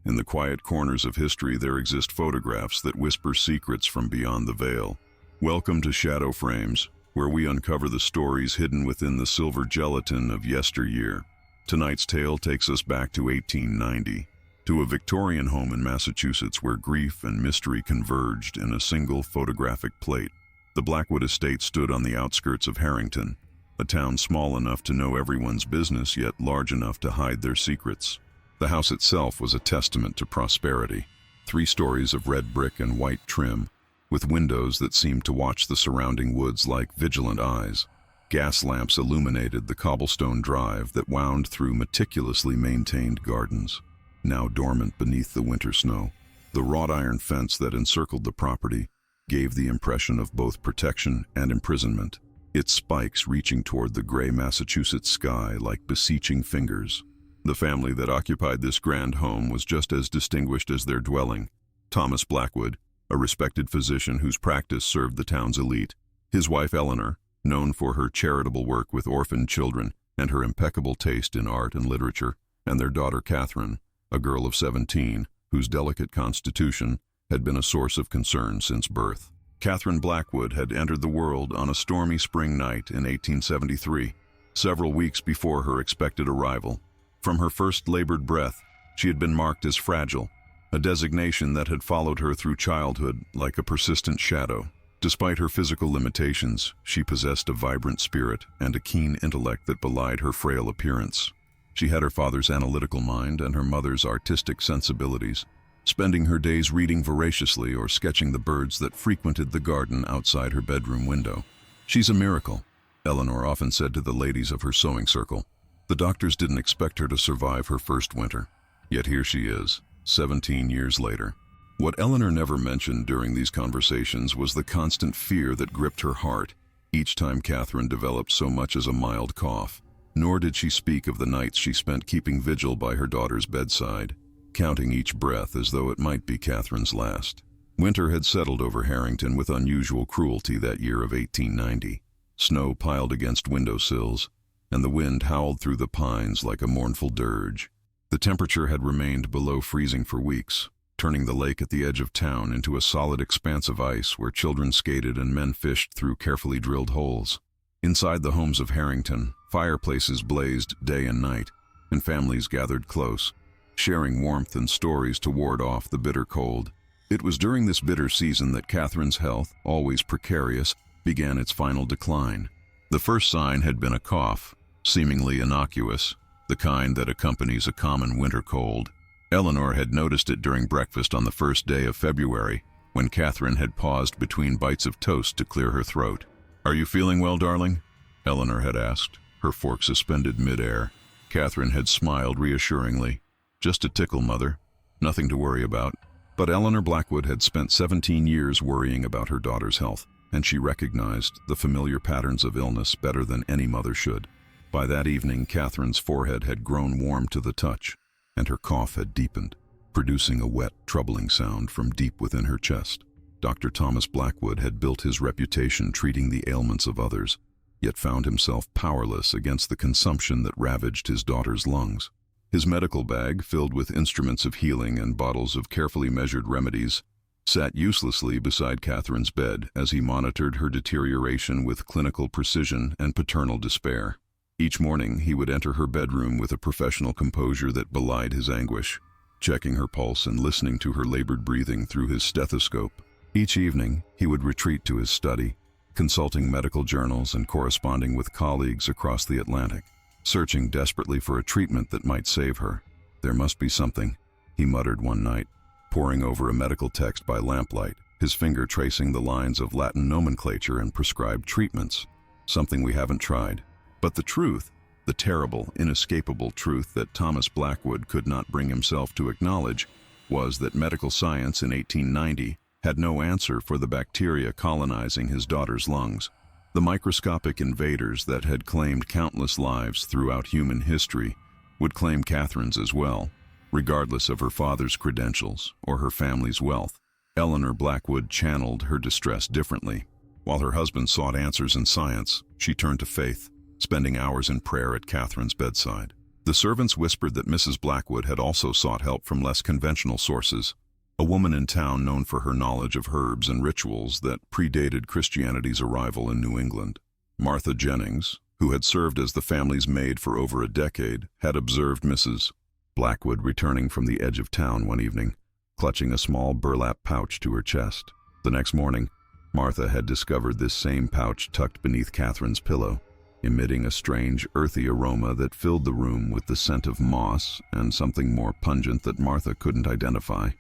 in the quiet corners of history there exist photographs that whisper secrets from beyond the veil. Welcome to Shadow Frames, where we uncover the stories hidden within the silver gelatin of yesteryear. Tonight's tale takes us back to 1890, to a Victorian home in Massachusetts where grief and mystery converged in a single photographic plate. The Blackwood estate stood on the outskirts of Harrington, a town small enough to know everyone's business yet large enough to hide their secrets. The house itself was a testament to prosperity. 3 stories of red brick and white trim, with windows that seemed to watch the surrounding woods like vigilant eyes. Gas lamps illuminated the cobblestone drive that wound through meticulously maintained gardens, now dormant beneath the winter snow. The wrought iron fence that encircled the property gave the impression of both protection and imprisonment, its spikes reaching toward the gray Massachusetts sky like beseeching fingers. The family that occupied this grand home was just as distinguished as their dwelling. Thomas Blackwood, a respected physician whose practice served the town's elite. His wife Eleanor, known for her charitable work with orphaned children and her impeccable taste in art and literature, and their daughter Catherine, a girl of 17, whose delicate constitution had been a source of concern since birth. Catherine Blackwood had entered the world on a stormy spring night in 1873, several weeks before her expected arrival. From her first labored breath, she had been marked as fragile, a designation that had followed her through childhood like a persistent shadow. Despite her physical limitations, she possessed a vibrant spirit and a keen intellect that belied her frail appearance. She had her father's analytical mind and her mother's artistic sensibilities, spending her days reading voraciously or sketching the birds that frequented the garden outside her bedroom window. "She's a miracle," Eleanor often said to the ladies of her sewing circle. The doctors didn't expect her to survive her first winter. Yet here she is, 17 years later. What Eleanor never mentioned during these conversations was the constant fear that gripped her heart each time Catherine developed so much as a mild cough. Nor did she speak of the nights she spent keeping vigil by her daughter's bedside, counting each breath as though it might be Catherine's last. Winter had settled over Harrington with unusual cruelty that year of 1890. Snow piled against windowsills, and the wind howled through the pines like a mournful dirge. The temperature had remained below freezing for weeks, turning the lake at the edge of town into a solid expanse of ice where children skated and men fished through carefully drilled holes. Inside the homes of Harrington, fireplaces blazed day and night, and families gathered close, sharing warmth and stories to ward off the bitter cold. It was during this bitter season that Catherine's health, always precarious, began its final decline. The first sign had been a cough, seemingly innocuous, the kind that accompanies a common winter cold. Eleanor had noticed it during breakfast on the first day of February, when Catherine had paused between bites of toast to clear her throat. "Are you feeling well, darling?" Eleanor had asked, her fork suspended mid-air. Catherine had smiled reassuringly. "Just a tickle, Mother. Nothing to worry about." But Eleanor Blackwood had spent 17 years worrying about her daughter's health, and she recognized the familiar patterns of illness better than any mother should. By that evening, Catherine's forehead had grown warm to the touch, and her cough had deepened, producing a wet, troubling sound from deep within her chest. Dr. Thomas Blackwood had built his reputation treating the ailments of others, yet found himself powerless against the consumption that ravaged his daughter's lungs. His medical bag, filled with instruments of healing and bottles of carefully measured remedies, sat uselessly beside Catherine's bed as he monitored her deterioration with clinical precision and paternal despair. Each morning, he would enter her bedroom with a professional composure that belied his anguish, checking her pulse and listening to her labored breathing through his stethoscope. Each evening, he would retreat to his study, consulting medical journals and corresponding with colleagues across the Atlantic, searching desperately for a treatment that might save her. "There must be something," he muttered one night, poring over a medical text by lamplight, his finger tracing the lines of Latin nomenclature and prescribed treatments. "Something we haven't tried." But the truth, the terrible, inescapable truth that Thomas Blackwood could not bring himself to acknowledge, was that medical science in 1890 had no answer for the bacteria colonizing his daughter's lungs. The microscopic invaders that had claimed countless lives throughout human history would claim Catherine's as well, regardless of her father's credentials or her family's wealth. Eleanor Blackwood channeled her distress differently. While her husband sought answers in science, she turned to faith, spending hours in prayer at Catherine's bedside. The servants whispered that Mrs. Blackwood had also sought help from less conventional sources, a woman in town known for her knowledge of herbs and rituals that predated Christianity's arrival in New England. Martha Jennings, who had served as the family's maid for over a decade, had observed Mrs. Blackwood returning from the edge of town one evening, clutching a small burlap pouch to her chest. The next morning, Martha had discovered this same pouch tucked beneath Catherine's pillow, emitting a strange, earthy aroma that filled the room with the scent of moss and something more pungent that Martha couldn't identify.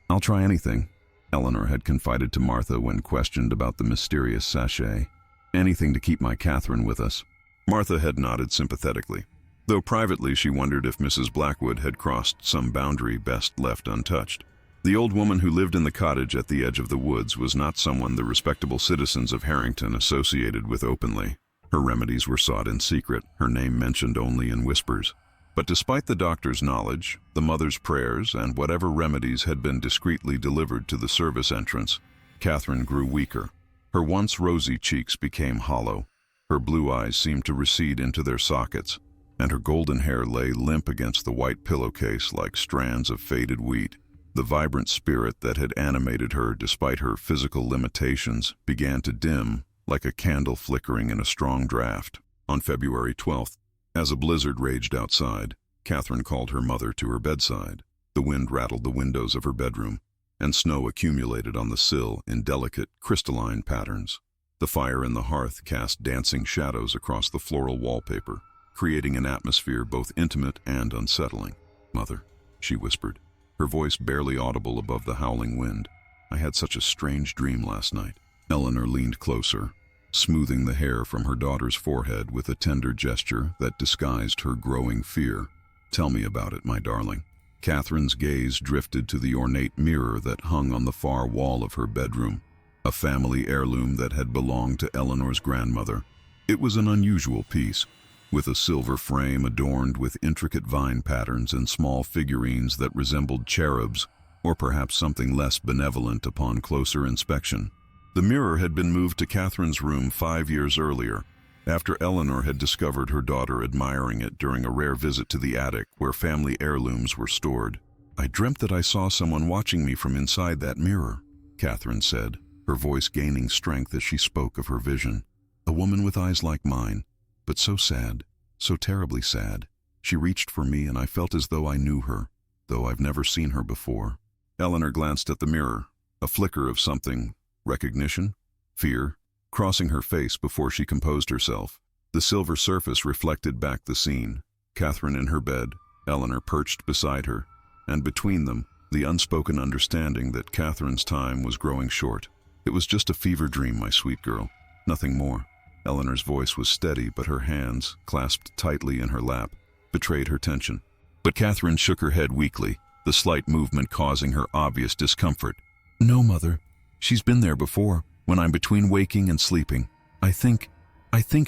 "I'll try anything," Eleanor had confided to Martha when questioned about the mysterious sachet. "Anything to keep my Catherine with us." Martha had nodded sympathetically, though privately she wondered if Mrs. Blackwood had crossed some boundary best left untouched. The old woman who lived in the cottage at the edge of the woods was not someone the respectable citizens of Harrington associated with openly. Her remedies were sought in secret, her name mentioned only in whispers. But despite the doctor's knowledge, the mother's prayers, and whatever remedies had been discreetly delivered to the service entrance, Catherine grew weaker. Her once rosy cheeks became hollow, her blue eyes seemed to recede into their sockets, and her golden hair lay limp against the white pillowcase like strands of faded wheat. The vibrant spirit that had animated her despite her physical limitations began to dim like a candle flickering in a strong draft. On February 12th, as a blizzard raged outside, Catherine called her mother to her bedside. The wind rattled the windows of her bedroom, and snow accumulated on the sill in delicate, crystalline patterns. The fire in the hearth cast dancing shadows across the floral wallpaper, creating an atmosphere both intimate and unsettling. "Mother," she whispered, her voice barely audible above the howling wind. "I had such a strange dream last night." Eleanor leaned closer, smoothing the hair from her daughter's forehead with a tender gesture that disguised her growing fear. "Tell me about it, my darling." Catherine's gaze drifted to the ornate mirror that hung on the far wall of her bedroom, a family heirloom that had belonged to Eleanor's grandmother. It was an unusual piece, with a silver frame adorned with intricate vine patterns and small figurines that resembled cherubs, or perhaps something less benevolent upon closer inspection. The mirror had been moved to Catherine's room 5 years earlier, after Eleanor had discovered her daughter admiring it during a rare visit to the attic where family heirlooms were stored. "I dreamt that I saw someone watching me from inside that mirror," Catherine said, her voice gaining strength as she spoke of her vision. "A woman with eyes like mine, but so sad, so terribly sad. She reached for me and I felt as though I knew her, though I've never seen her before." Eleanor glanced at the mirror, a flicker of something, recognition, fear, crossing her face before she composed herself. The silver surface reflected back the scene, Catherine in her bed, Eleanor perched beside her, and between them, the unspoken understanding that Catherine's time was growing short. "It was just a fever dream, my sweet girl, nothing more." Eleanor's voice was steady, but her hands, clasped tightly in her lap, betrayed her tension. But Catherine shook her head weakly, the slight movement causing her obvious discomfort. "No, Mother. She's been there before, when I'm between waking and sleeping. I think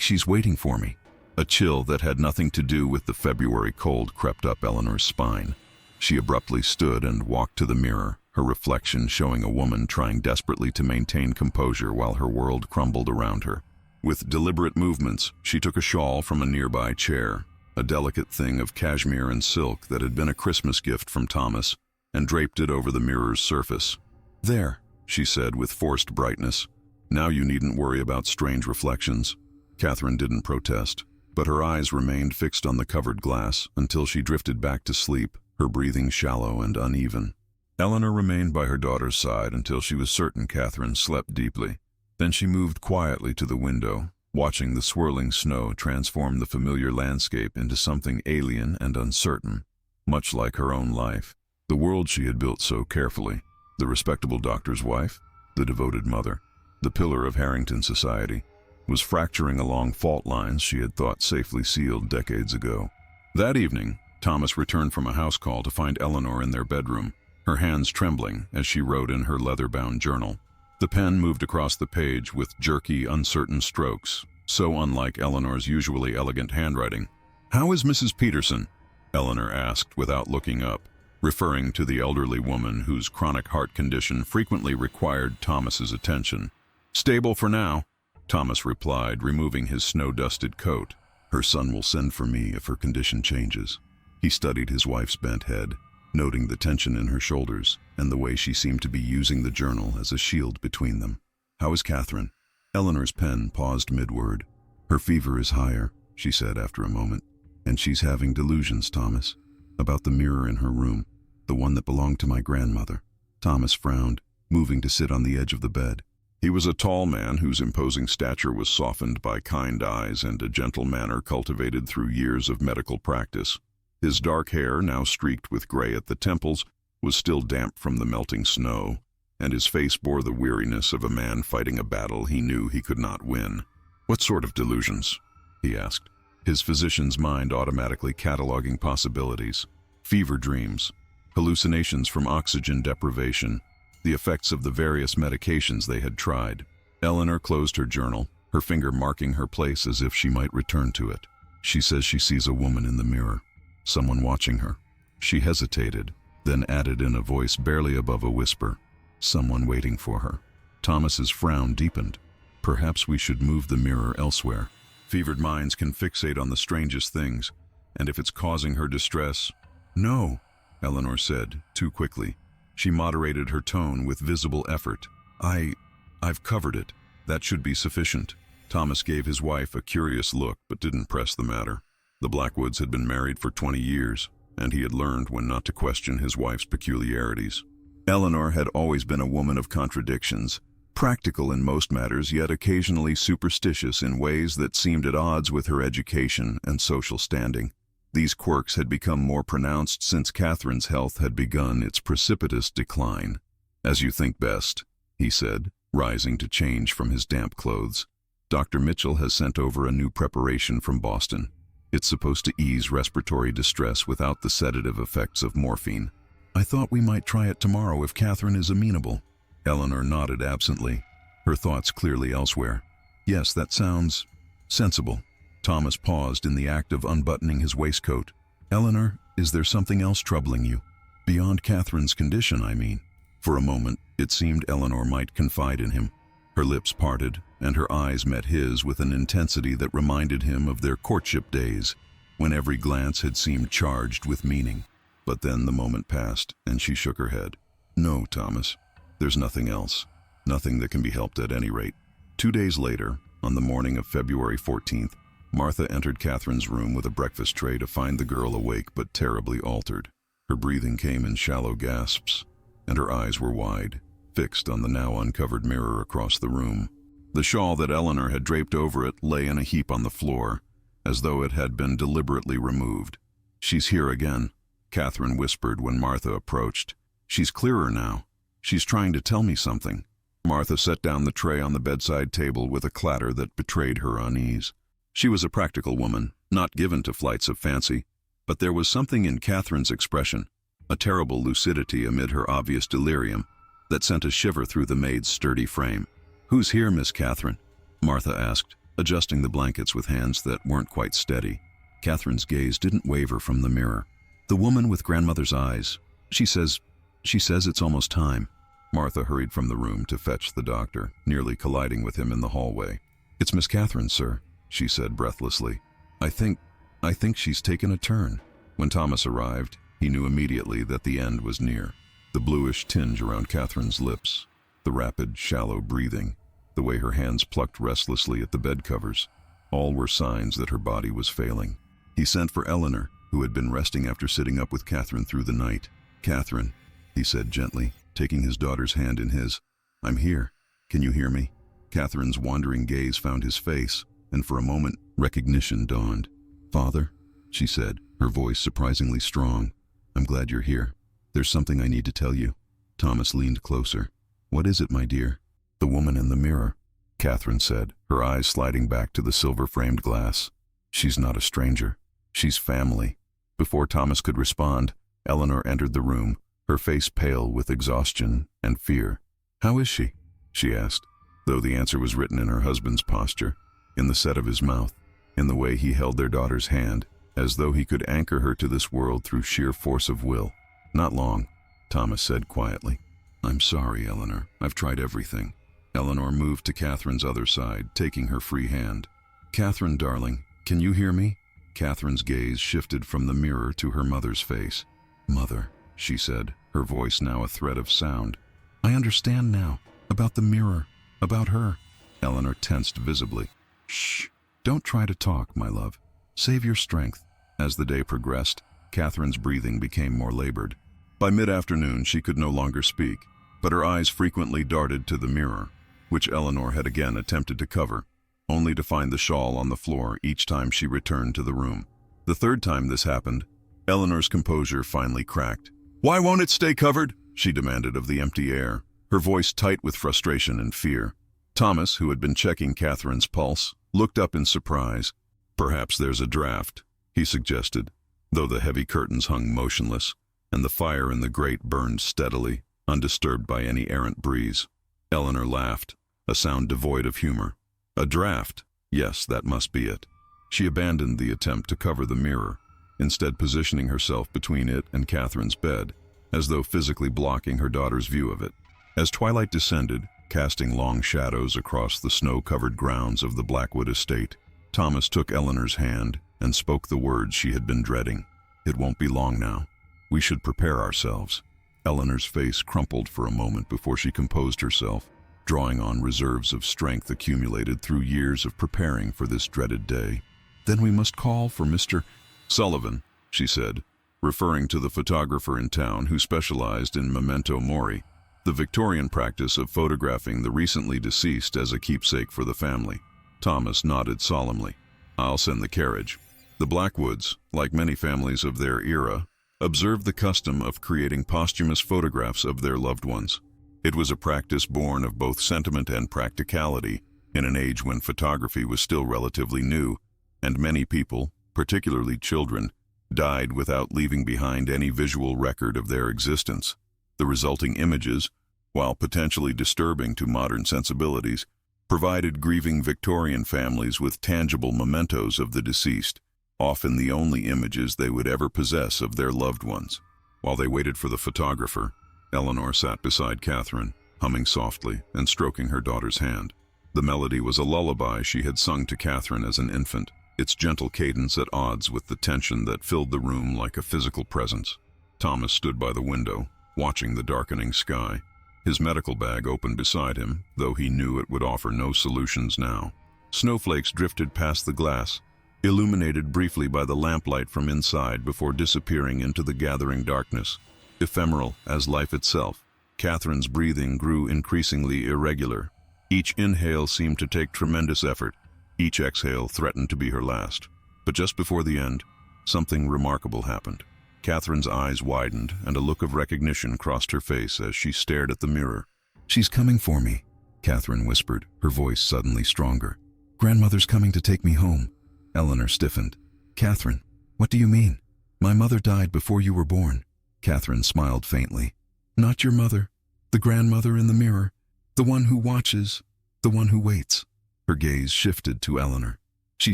she's waiting for me." A chill that had nothing to do with the February cold crept up Eleanor's spine. She abruptly stood and walked to the mirror, her reflection showing a woman trying desperately to maintain composure while her world crumbled around her. With deliberate movements, she took a shawl from a nearby chair, a delicate thing of cashmere and silk that had been a Christmas gift from Thomas, and draped it over the mirror's surface. "There," she said with forced brightness. "Now you needn't worry about strange reflections." Catherine didn't protest, but her eyes remained fixed on the covered glass until she drifted back to sleep, her breathing shallow and uneven. Eleanor remained by her daughter's side until she was certain Catherine slept deeply. Then she moved quietly to the window, watching the swirling snow transform the familiar landscape into something alien and uncertain, much like her own life. The world she had built so carefully, the respectable doctor's wife, the devoted mother, the pillar of Harrington society, was fracturing along fault lines she had thought safely sealed decades ago. That evening, Thomas returned from a house call to find Eleanor in their bedroom, her hands trembling as she wrote in her leather-bound journal. The pen moved across the page with jerky, uncertain strokes, so unlike Eleanor's usually elegant handwriting. "How is Mrs. Peterson?" Eleanor asked without looking up, referring to the elderly woman whose chronic heart condition frequently required Thomas's attention. "Stable for now," Thomas replied, removing his snow-dusted coat. "Her son will send for me if her condition changes." He studied his wife's bent head, noting the tension in her shoulders and the way she seemed to be using the journal as a shield between them. "How is Catherine?" Eleanor's pen paused mid-word. "Her fever is higher," she said after a moment. "And she's having delusions, Thomas, about the mirror in her room, the one that belonged to my grandmother." Thomas frowned, moving to sit on the edge of the bed. He was a tall man whose imposing stature was softened by kind eyes and a gentle manner cultivated through years of medical practice. His dark hair, now streaked with gray at the temples, was still damp from the melting snow, and his face bore the weariness of a man fighting a battle he knew he could not win. "What sort of delusions?" he asked, his physician's mind automatically cataloging possibilities. Fever dreams, hallucinations from oxygen deprivation, the effects of the various medications they had tried. Eleanor closed her journal, her finger marking her place as if she might return to it. "She says she sees a woman in the mirror, someone watching her." She hesitated, then added in a voice barely above a whisper, "Someone waiting for her." Thomas's frown deepened. "Perhaps we should move the mirror elsewhere. Fevered minds can fixate on the strangest things, and if it's causing her distress—" "No," Eleanor said, too quickly. She moderated her tone with visible effort. I've covered it. That should be sufficient." Thomas gave his wife a curious look but didn't press the matter. The Blackwoods had been married for 20 years, and he had learned when not to question his wife's peculiarities. Eleanor had always been a woman of contradictions, practical in most matters yet occasionally superstitious in ways that seemed at odds with her education and social standing. These quirks had become more pronounced since Catherine's health had begun its precipitous decline. "As you think best," he said, rising to change from his damp clothes. "Dr. Mitchell has sent over a new preparation from Boston. It's supposed to ease respiratory distress without the sedative effects of morphine. I thought we might try it tomorrow if Catherine is amenable." Eleanor nodded absently, her thoughts clearly elsewhere. "Yes, that sounds sensible." Thomas paused in the act of unbuttoning his waistcoat. "Eleanor, is there something else troubling you? Beyond Catherine's condition, I mean." For a moment, it seemed Eleanor might confide in him. Her lips parted, and her eyes met his with an intensity that reminded him of their courtship days, when every glance had seemed charged with meaning. But then the moment passed, and she shook her head. "No, Thomas, there's nothing else. Nothing that can be helped at any rate." 2 days later, on the morning of February 14th, Martha entered Catherine's room with a breakfast tray to find the girl awake but terribly altered. Her breathing came in shallow gasps, and her eyes were wide, fixed on the now uncovered mirror across the room. The shawl that Eleanor had draped over it lay in a heap on the floor, as though it had been deliberately removed. "She's here again," Catherine whispered when Martha approached. "She's clearer now. She's trying to tell me something." Martha set down the tray on the bedside table with a clatter that betrayed her unease. She was a practical woman, not given to flights of fancy, but there was something in Catherine's expression, a terrible lucidity amid her obvious delirium, that sent a shiver through the maid's sturdy frame. "Who's here, Miss Catherine?" Martha asked, adjusting the blankets with hands that weren't quite steady. Catherine's gaze didn't waver from the mirror. "The woman with grandmother's eyes. She says it's almost time." Martha hurried from the room to fetch the doctor, nearly colliding with him in the hallway. "It's Miss Catherine, sir," she said breathlessly. I think she's taken a turn." When Thomas arrived, he knew immediately that the end was near. The bluish tinge around Catherine's lips, the rapid, shallow breathing, the way her hands plucked restlessly at the bed covers, all were signs that her body was failing. He sent for Eleanor, who had been resting after sitting up with Catherine through the night. "Catherine," he said gently, taking his daughter's hand in his. "I'm here. Can you hear me?" Catherine's wandering gaze found his face, and for a moment recognition dawned. "Father," she said, her voice surprisingly strong, "I'm glad you're here. There's something I need to tell you." Thomas leaned closer. "What is it, my dear?" "The woman in the mirror," Catherine said, her eyes sliding back to the silver-framed glass. "She's not a stranger. She's family." Before Thomas could respond, Eleanor entered the room, her face pale with exhaustion and fear. "How is she?" she asked, though the answer was written in her husband's posture, in the set of his mouth, in the way he held their daughter's hand, as though he could anchor her to this world through sheer force of will. "Not long," Thomas said quietly. "I'm sorry, Eleanor. I've tried everything." Eleanor moved to Catherine's other side, taking her free hand. "Catherine, darling, can you hear me?" Catherine's gaze shifted from the mirror to her mother's face. "Mother," she said, her voice now a thread of sound. "I understand now. About the mirror. About her." Eleanor tensed visibly. "Shh. Don't try to talk, my love. Save your strength." As the day progressed, Catherine's breathing became more labored. By mid-afternoon, she could no longer speak, but her eyes frequently darted to the mirror, which Eleanor had again attempted to cover, only to find the shawl on the floor each time she returned to the room. The third time this happened, Eleanor's composure finally cracked. "Why won't it stay covered?" she demanded of the empty air, her voice tight with frustration and fear. Thomas, who had been checking Catherine's pulse, looked up in surprise. "Perhaps there's a draft," he suggested, though the heavy curtains hung motionless, and the fire in the grate burned steadily, undisturbed by any errant breeze. Eleanor laughed, a sound devoid of humor. A draft? Yes, that must be it. She abandoned the attempt to cover the mirror, instead positioning herself between it and Catherine's bed, as though physically blocking her daughter's view of it. As twilight descended, casting long shadows across the snow-covered grounds of the Blackwood estate, Thomas took Eleanor's hand and spoke the words she had been dreading. "It won't be long now. We should prepare ourselves." Eleanor's face crumpled for a moment before she composed herself, drawing on reserves of strength accumulated through years of preparing for this dreaded day. "Then we must call for Mr. Sullivan," she said, referring to the photographer in town who specialized in memento mori, the Victorian practice of photographing the recently deceased as a keepsake for the family. Thomas nodded solemnly. "I'll send the carriage." The Blackwoods, like many families of their era, observed the custom of creating posthumous photographs of their loved ones. It was a practice born of both sentiment and practicality in an age when photography was still relatively new, and many people, particularly children, died without leaving behind any visual record of their existence. The resulting images, while potentially disturbing to modern sensibilities, provided grieving Victorian families with tangible mementos of the deceased, often the only images they would ever possess of their loved ones. While they waited for the photographer, Eleanor sat beside Catherine, humming softly and stroking her daughter's hand. The melody was a lullaby she had sung to Catherine as an infant, its gentle cadence at odds with the tension that filled the room like a physical presence. Thomas stood by the window, watching the darkening sky, his medical bag open beside him, though he knew it would offer no solutions now. Snowflakes drifted past the glass, illuminated briefly by the lamplight from inside before disappearing into the gathering darkness. Ephemeral as life itself, Catherine's breathing grew increasingly irregular. Each inhale seemed to take tremendous effort. Each exhale threatened to be her last. But just before the end, something remarkable happened. Catherine's eyes widened, and a look of recognition crossed her face as she stared at the mirror. "She's coming for me," Catherine whispered, her voice suddenly stronger. "Grandmother's coming to take me home." Eleanor stiffened. "Catherine, what do you mean? My mother died before you were born." Catherine smiled faintly. "Not your mother. The grandmother in the mirror. The one who watches. The one who waits." Her gaze shifted to Eleanor. She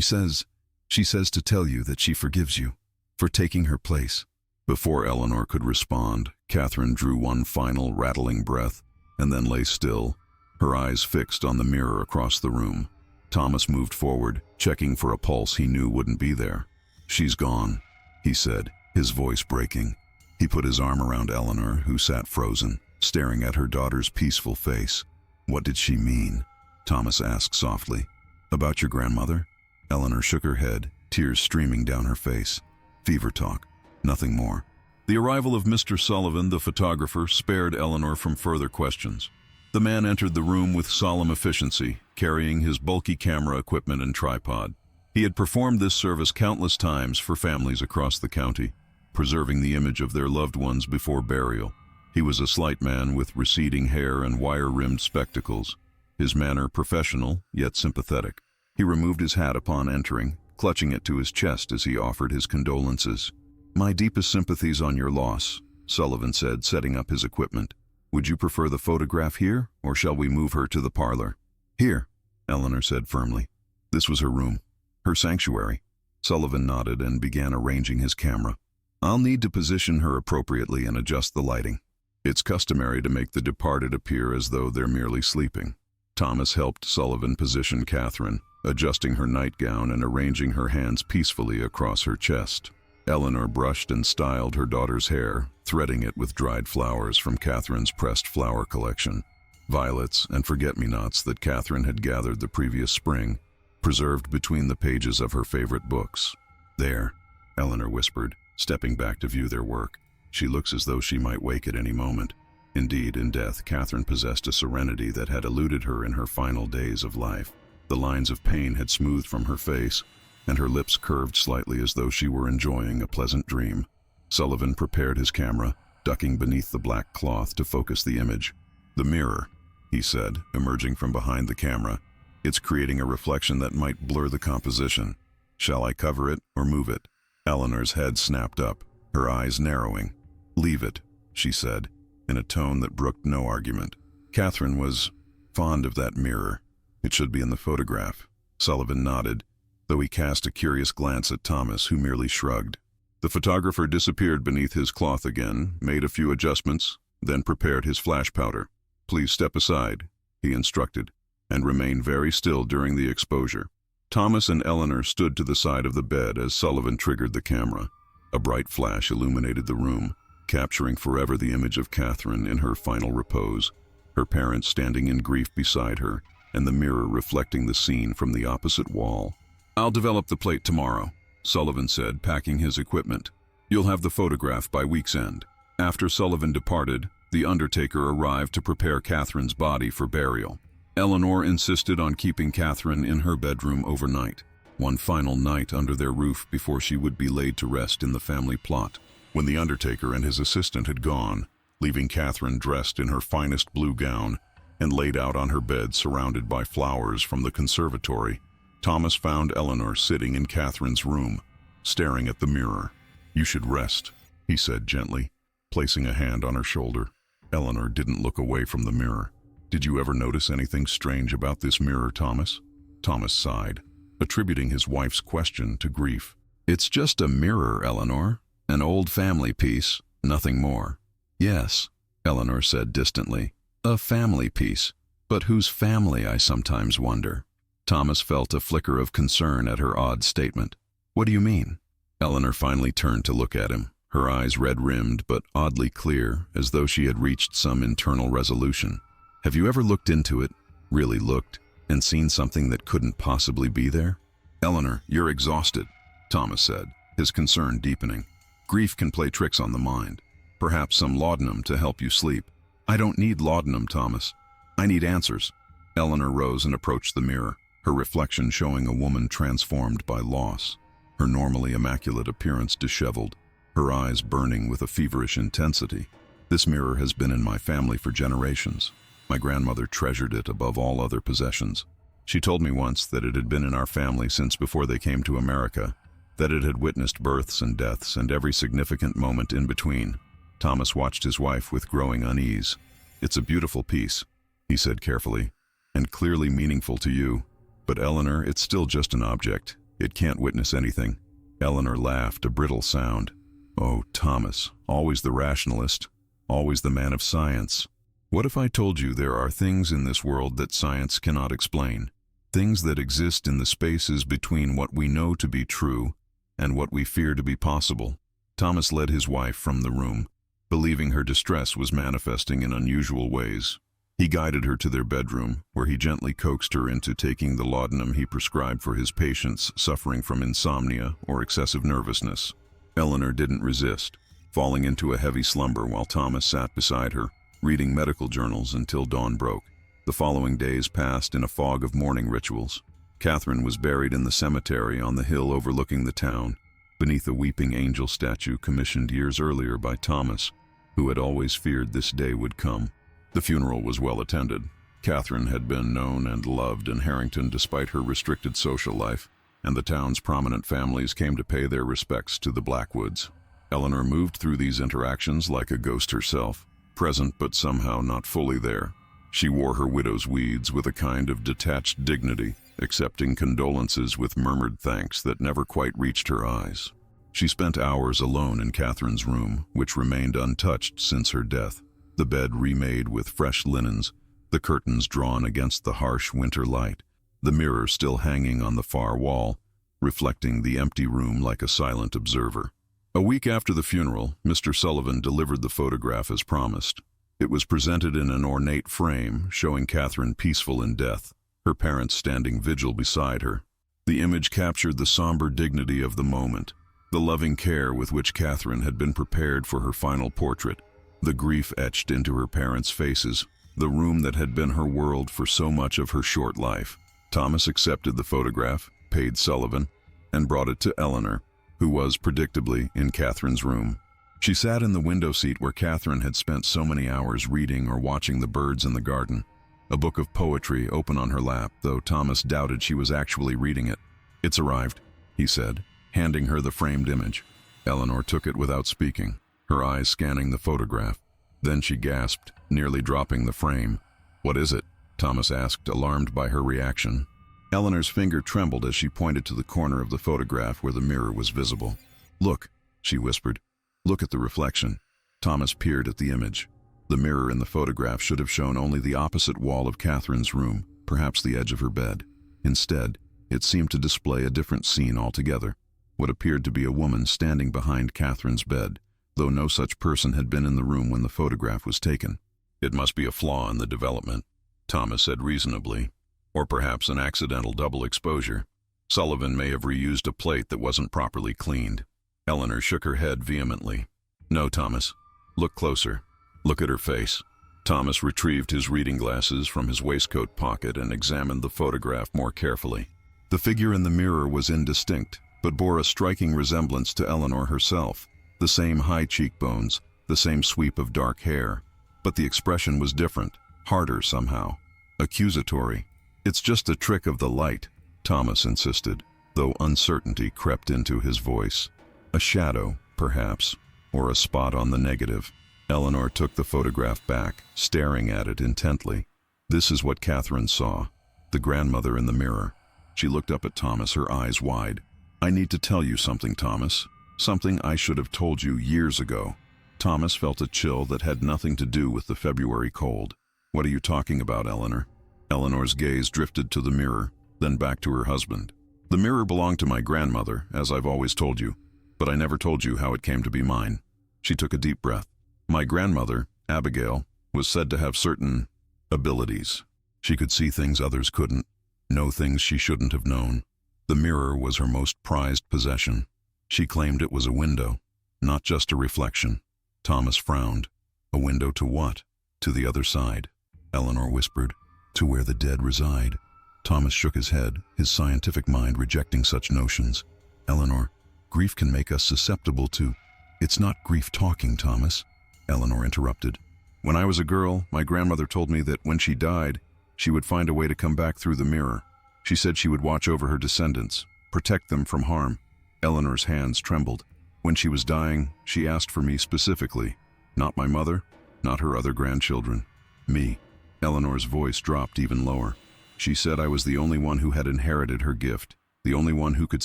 says to tell you that she forgives you for taking her place." Before Eleanor could respond, Catherine drew one final rattling breath and then lay still, her eyes fixed on the mirror across the room. Thomas moved forward, checking for a pulse he knew wouldn't be there. "She's gone," he said, his voice breaking. He put his arm around Eleanor, who sat frozen, staring at her daughter's peaceful face. "What did she mean?" Thomas asked softly. "About your grandmother?" Eleanor shook her head, tears streaming down her face. "Fever talk. Nothing more." The arrival of Mr. Sullivan, the photographer, spared Eleanor from further questions. The man entered the room with solemn efficiency, carrying his bulky camera equipment and tripod. He had performed this service countless times for families across the county, preserving the image of their loved ones before burial. He was a slight man with receding hair and wire-rimmed spectacles, his manner professional yet sympathetic. He removed his hat upon entering, clutching it to his chest as he offered his condolences. "My deepest sympathies on your loss," Sullivan said, setting up his equipment. "Would you prefer the photograph here, or shall we move her to the parlor?" "Here," Eleanor said firmly. This was her room, her sanctuary. Sullivan nodded and began arranging his camera. "I'll need to position her appropriately and adjust the lighting. It's customary to make the departed appear as though they're merely sleeping." Thomas helped Sullivan position Catherine, adjusting her nightgown and arranging her hands peacefully across her chest. Eleanor brushed and styled her daughter's hair, threading it with dried flowers from Catherine's pressed flower collection. Violets and forget-me-nots that Catherine had gathered the previous spring, preserved between the pages of her favorite books. "There," Eleanor whispered, stepping back to view their work. "She looks as though she might wake at any moment." Indeed, in death, Catherine possessed a serenity that had eluded her in her final days of life. The lines of pain had smoothed from her face, and her lips curved slightly as though she were enjoying a pleasant dream. Sullivan prepared his camera, ducking beneath the black cloth to focus the image. "The mirror," he said, emerging from behind the camera. "It's creating a reflection that might blur the composition. Shall I cover it or move it?" Eleanor's head snapped up, her eyes narrowing. "Leave it," she said, in a tone that brooked no argument. Catherine was fond of that mirror. "It should be in the photograph." Sullivan nodded, though he cast a curious glance at Thomas, who merely shrugged. The photographer disappeared beneath his cloth again, made a few adjustments, then prepared his flash powder. "Please step aside," he instructed, "and remain very still during the exposure." Thomas and Eleanor stood to the side of the bed as Sullivan triggered the camera. A bright flash illuminated the room, capturing forever the image of Catherine in her final repose, her parents standing in grief beside her, and the mirror reflecting the scene from the opposite wall. "I'll develop the plate tomorrow," Sullivan said, packing his equipment. "You'll have the photograph by week's end." After Sullivan departed, the undertaker arrived to prepare Catherine's body for burial. Eleanor insisted on keeping Catherine in her bedroom overnight, one final night under their roof before she would be laid to rest in the family plot. When the undertaker and his assistant had gone, leaving Catherine dressed in her finest blue gown and laid out on her bed surrounded by flowers from the conservatory, Thomas found Eleanor sitting in Catherine's room, staring at the mirror. "You should rest," he said gently, placing a hand on her shoulder. Eleanor didn't look away from the mirror. "Did you ever notice anything strange about this mirror, Thomas?" Thomas sighed, attributing his wife's question to grief. "It's just a mirror, Eleanor. An old family piece, nothing more." "Yes," Eleanor said distantly. "A family piece. But whose family, I sometimes wonder." Thomas felt a flicker of concern at her odd statement. "What do you mean?" Eleanor finally turned to look at him, her eyes red-rimmed but oddly clear, as though she had reached some internal resolution. "Have you ever looked into it, really looked, and seen something that couldn't possibly be there?" "Eleanor, you're exhausted," Thomas said, his concern deepening. "Grief can play tricks on the mind. Perhaps some laudanum to help you sleep." "I don't need laudanum, Thomas. I need answers." Eleanor rose and approached the mirror, her reflection showing a woman transformed by loss, her normally immaculate appearance disheveled, her eyes burning with a feverish intensity. "This mirror has been in my family for generations. My grandmother treasured it above all other possessions. She told me once that it had been in our family since before they came to America, that it had witnessed births and deaths and every significant moment in between." Thomas watched his wife with growing unease. "It's a beautiful piece," he said carefully, "and clearly meaningful to you. But Eleanor, it's still just an object. It can't witness anything." Eleanor laughed, a brittle sound. "Oh, Thomas, always the rationalist, always the man of science. What if I told you there are things in this world that science cannot explain? Things that exist in the spaces between what we know to be true and what we fear to be possible." Thomas led his wife from the room, believing her distress was manifesting in unusual ways. He guided her to their bedroom, where he gently coaxed her into taking the laudanum he prescribed for his patients suffering from insomnia or excessive nervousness. Eleanor didn't resist, falling into a heavy slumber while Thomas sat beside her, reading medical journals until dawn broke. The following days passed in a fog of mourning rituals. Catherine was buried in the cemetery on the hill overlooking the town, beneath a weeping angel statue commissioned years earlier by Thomas, who had always feared this day would come. The funeral was well attended. Catherine had been known and loved in Harrington despite her restricted social life, and the town's prominent families came to pay their respects to the Blackwoods. Eleanor moved through these interactions like a ghost herself, present but somehow not fully there. She wore her widow's weeds with a kind of detached dignity, accepting condolences with murmured thanks that never quite reached her eyes. She spent hours alone in Catherine's room, which remained untouched since her death, the bed remade with fresh linens, the curtains drawn against the harsh winter light, the mirror still hanging on the far wall, reflecting the empty room like a silent observer. A week after the funeral, Mr. Sullivan delivered the photograph as promised. It was presented in an ornate frame, showing Catherine peaceful in death, her parents standing vigil beside her. The image captured the somber dignity of the moment, the loving care with which Catherine had been prepared for her final portrait, the grief etched into her parents' faces, the room that had been her world for so much of her short life. Thomas accepted the photograph, paid Sullivan, and brought it to Eleanor, who was, predictably, in Catherine's room. She sat in the window seat where Catherine had spent so many hours reading or watching the birds in the garden, a book of poetry open on her lap, though Thomas doubted she was actually reading it. "It's arrived," he said, handing her the framed image. Eleanor took it without speaking, her eyes scanning the photograph. Then she gasped, nearly dropping the frame. "What is it?" Thomas asked, alarmed by her reaction. Eleanor's finger trembled as she pointed to the corner of the photograph where the mirror was visible. "Look," she whispered. "Look at the reflection." Thomas peered at the image. The mirror in the photograph should have shown only the opposite wall of Catherine's room, perhaps the edge of her bed. Instead, it seemed to display a different scene altogether, what appeared to be a woman standing behind Catherine's bed, though no such person had been in the room when the photograph was taken. "It must be a flaw in the development," Thomas said reasonably, "or perhaps an accidental double exposure. Sullivan may have reused a plate that wasn't properly cleaned." Eleanor shook her head vehemently. "No, Thomas. Look closer. Look at her face." Thomas retrieved his reading glasses from his waistcoat pocket and examined the photograph more carefully. The figure in the mirror was indistinct, but bore a striking resemblance to Eleanor herself. The same high cheekbones, the same sweep of dark hair. But the expression was different, harder somehow, accusatory. "It's just a trick of the light," Thomas insisted, though uncertainty crept into his voice. "A shadow, perhaps, or a spot on the negative." Eleanor took the photograph back, staring at it intently. This is what Catherine saw, the grandmother in the mirror. She looked up at Thomas, her eyes wide. "I need to tell you something, Thomas. Something I should have told you years ago." Thomas felt a chill that had nothing to do with the February cold. "What are you talking about, Eleanor?" Eleanor's gaze drifted to the mirror, then back to her husband. "The mirror belonged to my grandmother, as I've always told you, but I never told you how it came to be mine." She took a deep breath. "My grandmother, Abigail, was said to have certain abilities. She could see things others couldn't, know things she shouldn't have known. The mirror was her most prized possession. She claimed it was a window, not just a reflection." Thomas frowned. "A window to what?" "To the other side," Eleanor whispered. "To where the dead reside." Thomas shook his head, his scientific mind rejecting such notions. "Eleanor, grief can make us susceptible to—" "It's not grief talking, Thomas," Eleanor interrupted. "When I was a girl, my grandmother told me that when she died, she would find a way to come back through the mirror. She said she would watch over her descendants, protect them from harm." Eleanor's hands trembled. "When she was dying, she asked for me specifically. Not my mother, not her other grandchildren. Me." Eleanor's voice dropped even lower. "She said I was the only one who had inherited her gift, the only one who could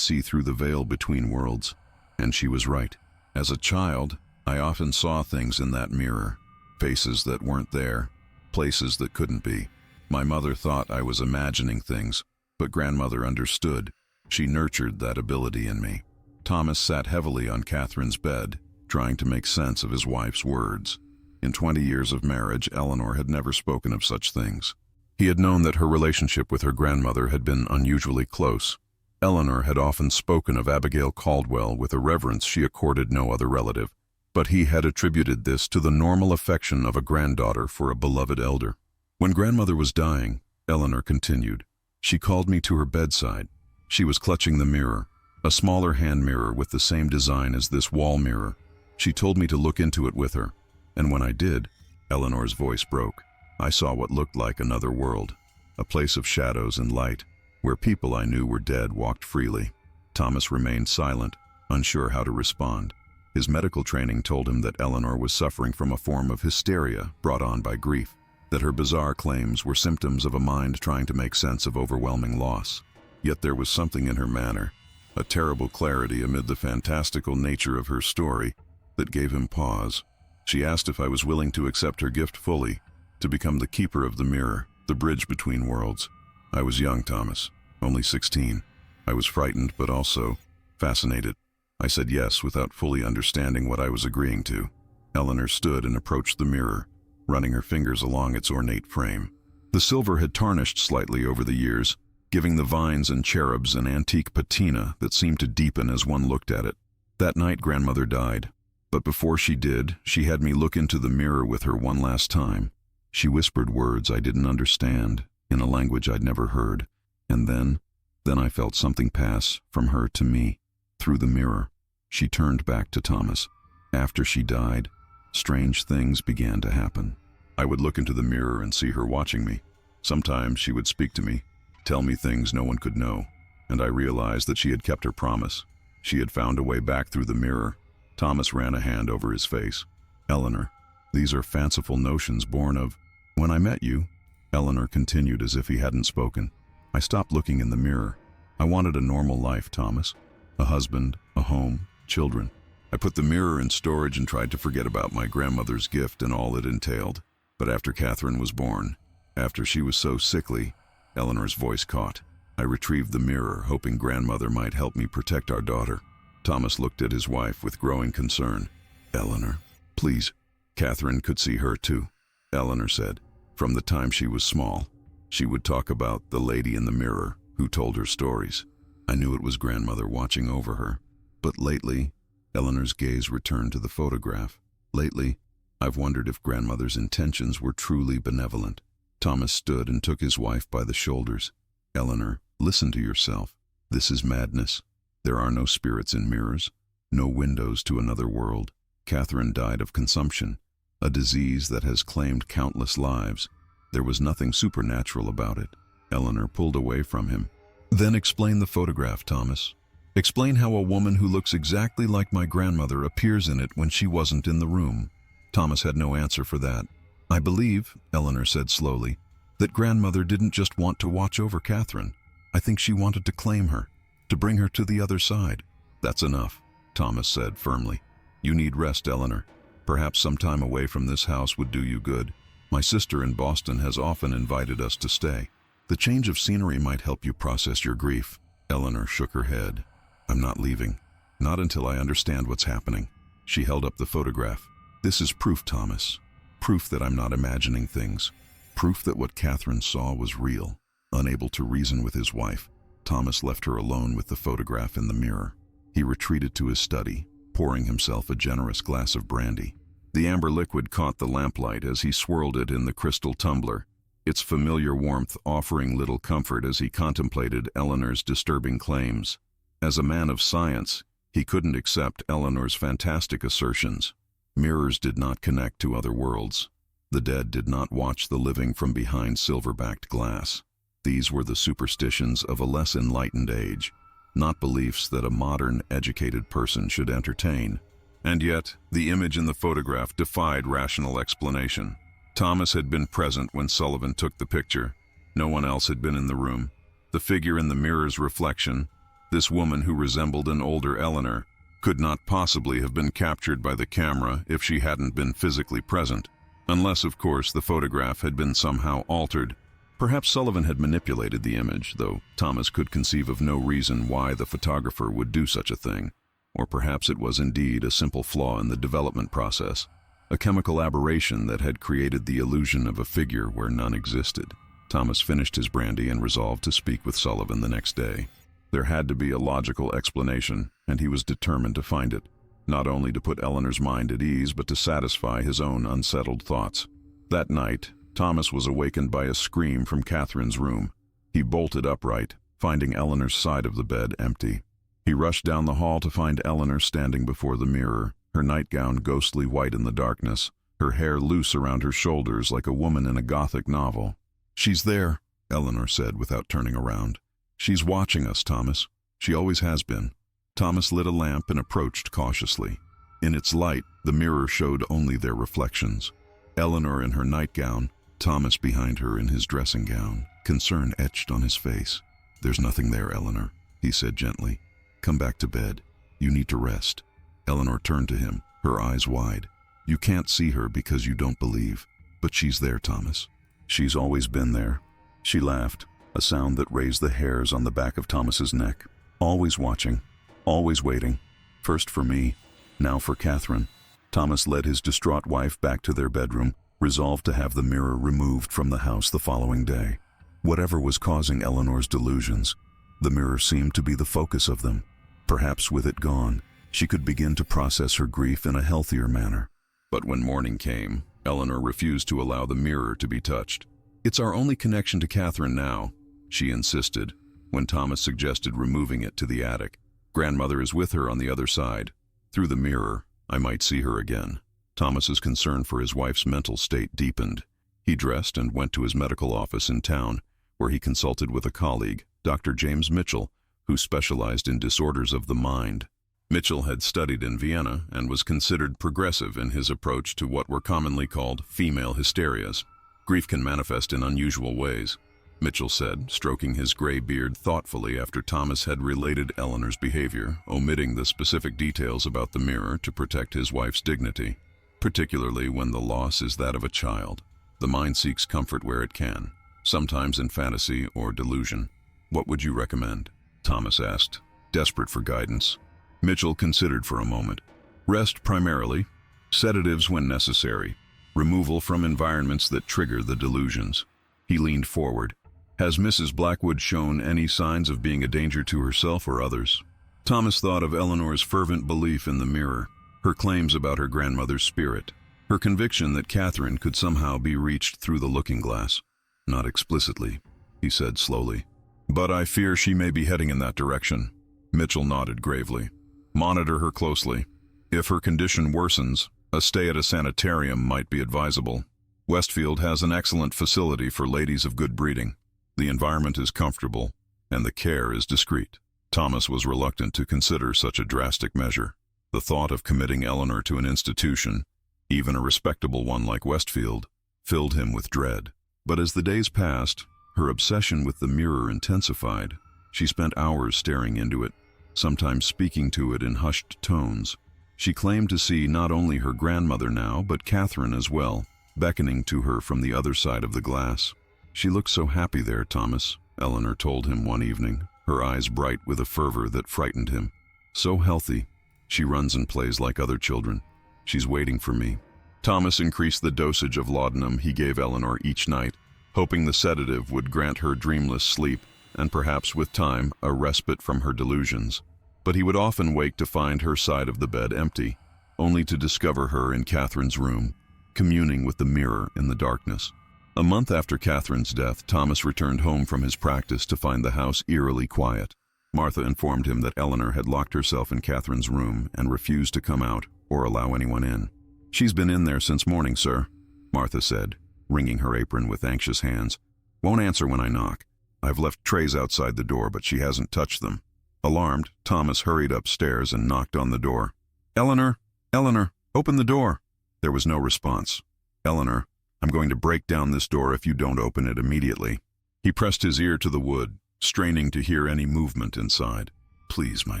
see through the veil between worlds. And she was right. As a child, I often saw things in that mirror, faces that weren't there, places that couldn't be. My mother thought I was imagining things, but grandmother understood. She nurtured that ability in me." Thomas sat heavily on Catherine's bed, trying to make sense of his wife's words. In 20 years of marriage, Eleanor had never spoken of such things. He had known that her relationship with her grandmother had been unusually close. Eleanor had often spoken of Abigail Caldwell with a reverence she accorded no other relative, but he had attributed this to the normal affection of a granddaughter for a beloved elder. "When grandmother was dying," Eleanor continued, "she called me to her bedside. She was clutching the mirror, a smaller hand mirror with the same design as this wall mirror. She told me to look into it with her, and when I did," Eleanor's voice broke, "I saw what looked like another world, a place of shadows and light, where people I knew were dead walked freely." Thomas remained silent, unsure how to respond. His medical training told him that Eleanor was suffering from a form of hysteria brought on by grief, that her bizarre claims were symptoms of a mind trying to make sense of overwhelming loss. Yet there was something in her manner, a terrible clarity amid the fantastical nature of her story, that gave him pause. She asked if I was willing to accept her gift fully, to become the keeper of the mirror, the bridge between worlds. I was young, Thomas, only 16. I was frightened, but also fascinated. I said yes without fully understanding what I was agreeing to. Eleanor stood and approached the mirror, running her fingers along its ornate frame. The silver had tarnished slightly over the years, giving the vines and cherubs an antique patina that seemed to deepen as one looked at it. That night, Grandmother died. But before she did, she had me look into the mirror with her one last time. She whispered words I didn't understand, in a language I'd never heard. And then I felt something pass from her to me, through the mirror. She turned back to Thomas. After she died, strange things began to happen. I would look into the mirror and see her watching me. Sometimes she would speak to me, tell me things no one could know, and I realized that she had kept her promise. She had found a way back through the mirror. Thomas ran a hand over his face. Eleanor, these are fanciful notions born of... When I met you, Eleanor continued as if he hadn't spoken. I stopped looking in the mirror. I wanted a normal life, Thomas. A husband, a home, children. I put the mirror in storage and tried to forget about my grandmother's gift and all it entailed. But after Catherine was born, after she was so sickly, Eleanor's voice caught. I retrieved the mirror, hoping Grandmother might help me protect our daughter. Thomas looked at his wife with growing concern. Eleanor, please. Catherine could see her too. Eleanor said, from the time she was small, she would talk about the lady in the mirror who told her stories. I knew it was Grandmother watching over her. But lately, Eleanor's gaze returned to the photograph. Lately, I've wondered if Grandmother's intentions were truly benevolent. Thomas stood and took his wife by the shoulders. Eleanor, listen to yourself. This is madness. There are no spirits in mirrors, no windows to another world. Catherine died of consumption, a disease that has claimed countless lives. There was nothing supernatural about it. Eleanor pulled away from him. Then explain the photograph, Thomas. Explain how a woman who looks exactly like my grandmother appears in it when she wasn't in the room. Thomas had no answer for that. I believe, Eleanor said slowly, that Grandmother didn't just want to watch over Catherine. I think she wanted to claim her, to bring her to the other side. That's enough, Thomas said firmly. You need rest, Eleanor. Perhaps some time away from this house would do you good. My sister in Boston has often invited us to stay. The change of scenery might help you process your grief. Eleanor shook her head. I'm not leaving. Not until I understand what's happening. She held up the photograph. This is proof, Thomas. Proof that I'm not imagining things. Proof that what Catherine saw was real. Unable to reason with his wife, Thomas left her alone with the photograph in the mirror. He retreated to his study, pouring himself a generous glass of brandy. The amber liquid caught the lamplight as he swirled it in the crystal tumbler, its familiar warmth offering little comfort as he contemplated Eleanor's disturbing claims. As a man of science, he couldn't accept Eleanor's fantastic assertions. Mirrors did not connect to other worlds. The dead did not watch the living from behind silver-backed glass. These were the superstitions of a less enlightened age, not beliefs that a modern, educated person should entertain. And yet, the image in the photograph defied rational explanation. Thomas had been present when Sullivan took the picture. No one else had been in the room. The figure in the mirror's reflection, this woman who resembled an older Eleanor, could not possibly have been captured by the camera if she hadn't been physically present. Unless, of course, the photograph had been somehow altered. Perhaps Sullivan had manipulated the image, though Thomas could conceive of no reason why the photographer would do such a thing. Or perhaps it was indeed a simple flaw in the development process, a chemical aberration that had created the illusion of a figure where none existed. Thomas finished his brandy and resolved to speak with Sullivan the next day. There had to be a logical explanation, and he was determined to find it, not only to put Eleanor's mind at ease, but to satisfy his own unsettled thoughts. That night, Thomas was awakened by a scream from Catherine's room. He bolted upright, finding Eleanor's side of the bed empty. He rushed down the hall to find Eleanor standing before the mirror, her nightgown ghostly white in the darkness, her hair loose around her shoulders like a woman in a Gothic novel. She's there, Eleanor said without turning around. She's watching us, Thomas. She always has been. Thomas lit a lamp and approached cautiously. In its light, the mirror showed only their reflections. Eleanor in her nightgown, Thomas behind her in his dressing gown, concern etched on his face. There's nothing there, Eleanor, he said gently. Come back to bed. You need to rest. Eleanor turned to him, her eyes wide. You can't see her because you don't believe. But she's there, Thomas. She's always been there. She laughed, a sound that raised the hairs on the back of Thomas's neck. Always watching, always waiting. First for me, now for Catherine. Thomas led his distraught wife back to their bedroom, resolved to have the mirror removed from the house the following day. Whatever was causing Eleanor's delusions, the mirror seemed to be the focus of them. Perhaps with it gone, she could begin to process her grief in a healthier manner. But when morning came, Eleanor refused to allow the mirror to be touched. "It's our only connection to Catherine now," she insisted, when Thomas suggested removing it to the attic. "Grandmother is with her on the other side. Through the mirror, I might see her again." Thomas's concern for his wife's mental state deepened. He dressed and went to his medical office in town, where he consulted with a colleague, Dr. James Mitchell, who specialized in disorders of the mind. Mitchell had studied in Vienna and was considered progressive in his approach to what were commonly called female hysterias. "Grief can manifest in unusual ways," Mitchell said, stroking his gray beard thoughtfully after Thomas had related Eleanor's behavior, omitting the specific details about the mirror to protect his wife's dignity. "Particularly when the loss is that of a child. The mind seeks comfort where it can, sometimes in fantasy or delusion." "What would you recommend?" Thomas asked, desperate for guidance. Mitchell considered for a moment. "Rest primarily, sedatives when necessary, removal from environments that trigger the delusions." He leaned forward. "Has Mrs. Blackwood shown any signs of being a danger to herself or others?" Thomas thought of Eleanor's fervent belief in the mirror, her claims about her grandmother's spirit, her conviction that Catherine could somehow be reached through the looking glass. "Not explicitly," he said slowly. "But I fear she may be heading in that direction." Mitchell nodded gravely. "Monitor her closely. If her condition worsens, a stay at a sanitarium might be advisable. Westfield has an excellent facility for ladies of good breeding. The environment is comfortable, and the care is discreet." Thomas was reluctant to consider such a drastic measure. The thought of committing Eleanor to an institution, even a respectable one like Westfield, filled him with dread. But as the days passed, her obsession with the mirror intensified. She spent hours staring into it, sometimes speaking to it in hushed tones. She claimed to see not only her grandmother now, but Catherine as well, beckoning to her from the other side of the glass. "She looks so happy there, Thomas," Eleanor told him one evening, her eyes bright with a fervor that frightened him. "So healthy. She runs and plays like other children. She's waiting for me." Thomas increased the dosage of laudanum he gave Eleanor each night, hoping the sedative would grant her dreamless sleep and perhaps with time a respite from her delusions. But he would often wake to find her side of the bed empty, only to discover her in Catherine's room, communing with the mirror in the darkness. A month after Catherine's death, Thomas returned home from his practice to find the house eerily quiet. Martha informed him that Eleanor had locked herself in Catherine's room and refused to come out or allow anyone in. "She's been in there since morning, sir," Martha said, wringing her apron with anxious hands. "Won't answer when I knock. I've left trays outside the door, but she hasn't touched them." Alarmed, Thomas hurried upstairs and knocked on the door. "Eleanor, Eleanor, open the door." There was no response. "Eleanor, I'm going to break down this door if you don't open it immediately." He pressed his ear to the wood, straining to hear any movement inside. "Please, my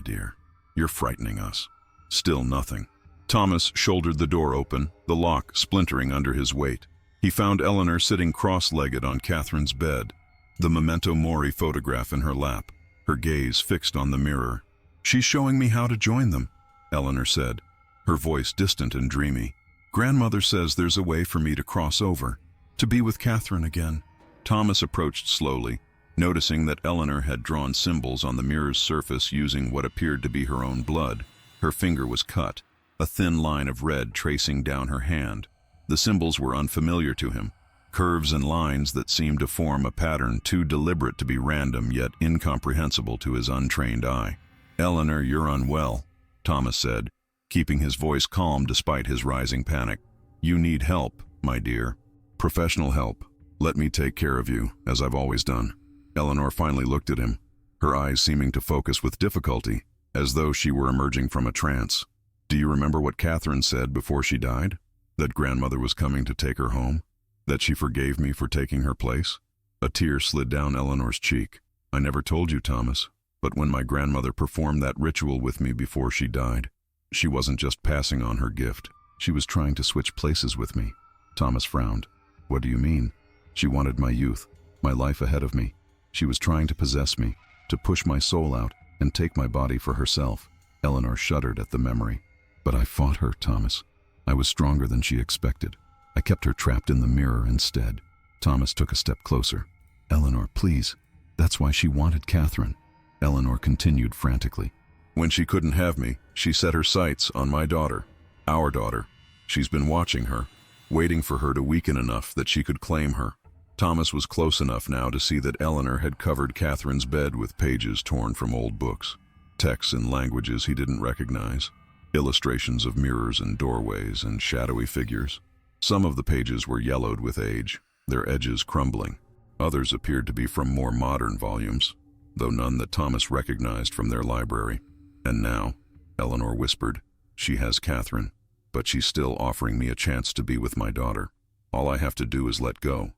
dear, you're frightening us." Still nothing. Thomas shouldered the door open, the lock splintering under his weight. He found Eleanor sitting cross-legged on Catherine's bed, the memento mori photograph in her lap, her gaze fixed on the mirror. "She's showing me how to join them," Eleanor said, her voice distant and dreamy. "Grandmother says there's a way for me to cross over, to be with Catherine again." Thomas approached slowly, noticing that Eleanor had drawn symbols on the mirror's surface using what appeared to be her own blood. Her finger was cut, a thin line of red tracing down her hand. The symbols were unfamiliar to him, curves and lines that seemed to form a pattern too deliberate to be random yet incomprehensible to his untrained eye. "Eleanor, you're unwell," Thomas said, keeping his voice calm despite his rising panic. "You need help, my dear. Professional help. Let me take care of you, as I've always done." Eleanor finally looked at him, her eyes seeming to focus with difficulty, as though she were emerging from a trance. "Do you remember what Catherine said before she died? That grandmother was coming to take her home? That she forgave me for taking her place?" A tear slid down Eleanor's cheek. "I never told you, Thomas, but when my grandmother performed that ritual with me before she died, she wasn't just passing on her gift. She was trying to switch places with me." Thomas frowned. What do you mean? She wanted my youth, my life ahead of me. She was trying to possess me, to push my soul out and take my body for herself. Eleanor shuddered at the memory. But I fought her, Thomas. I was stronger than she expected. I kept her trapped in the mirror instead. Thomas took a step closer. Eleanor, please. That's why she wanted Catherine. Eleanor continued frantically. When she couldn't have me, she set her sights on my daughter. Our daughter. She's been watching her, waiting for her to weaken enough that she could claim her. Thomas was close enough now to see that Eleanor had covered Catherine's bed with pages torn from old books, texts in languages he didn't recognize, illustrations of mirrors and doorways and shadowy figures. Some of the pages were yellowed with age, their edges crumbling. Others appeared to be from more modern volumes, though none that Thomas recognized from their library. And now, Eleanor whispered, she has Catherine, but she's still offering me a chance to be with my daughter. All I have to do is let go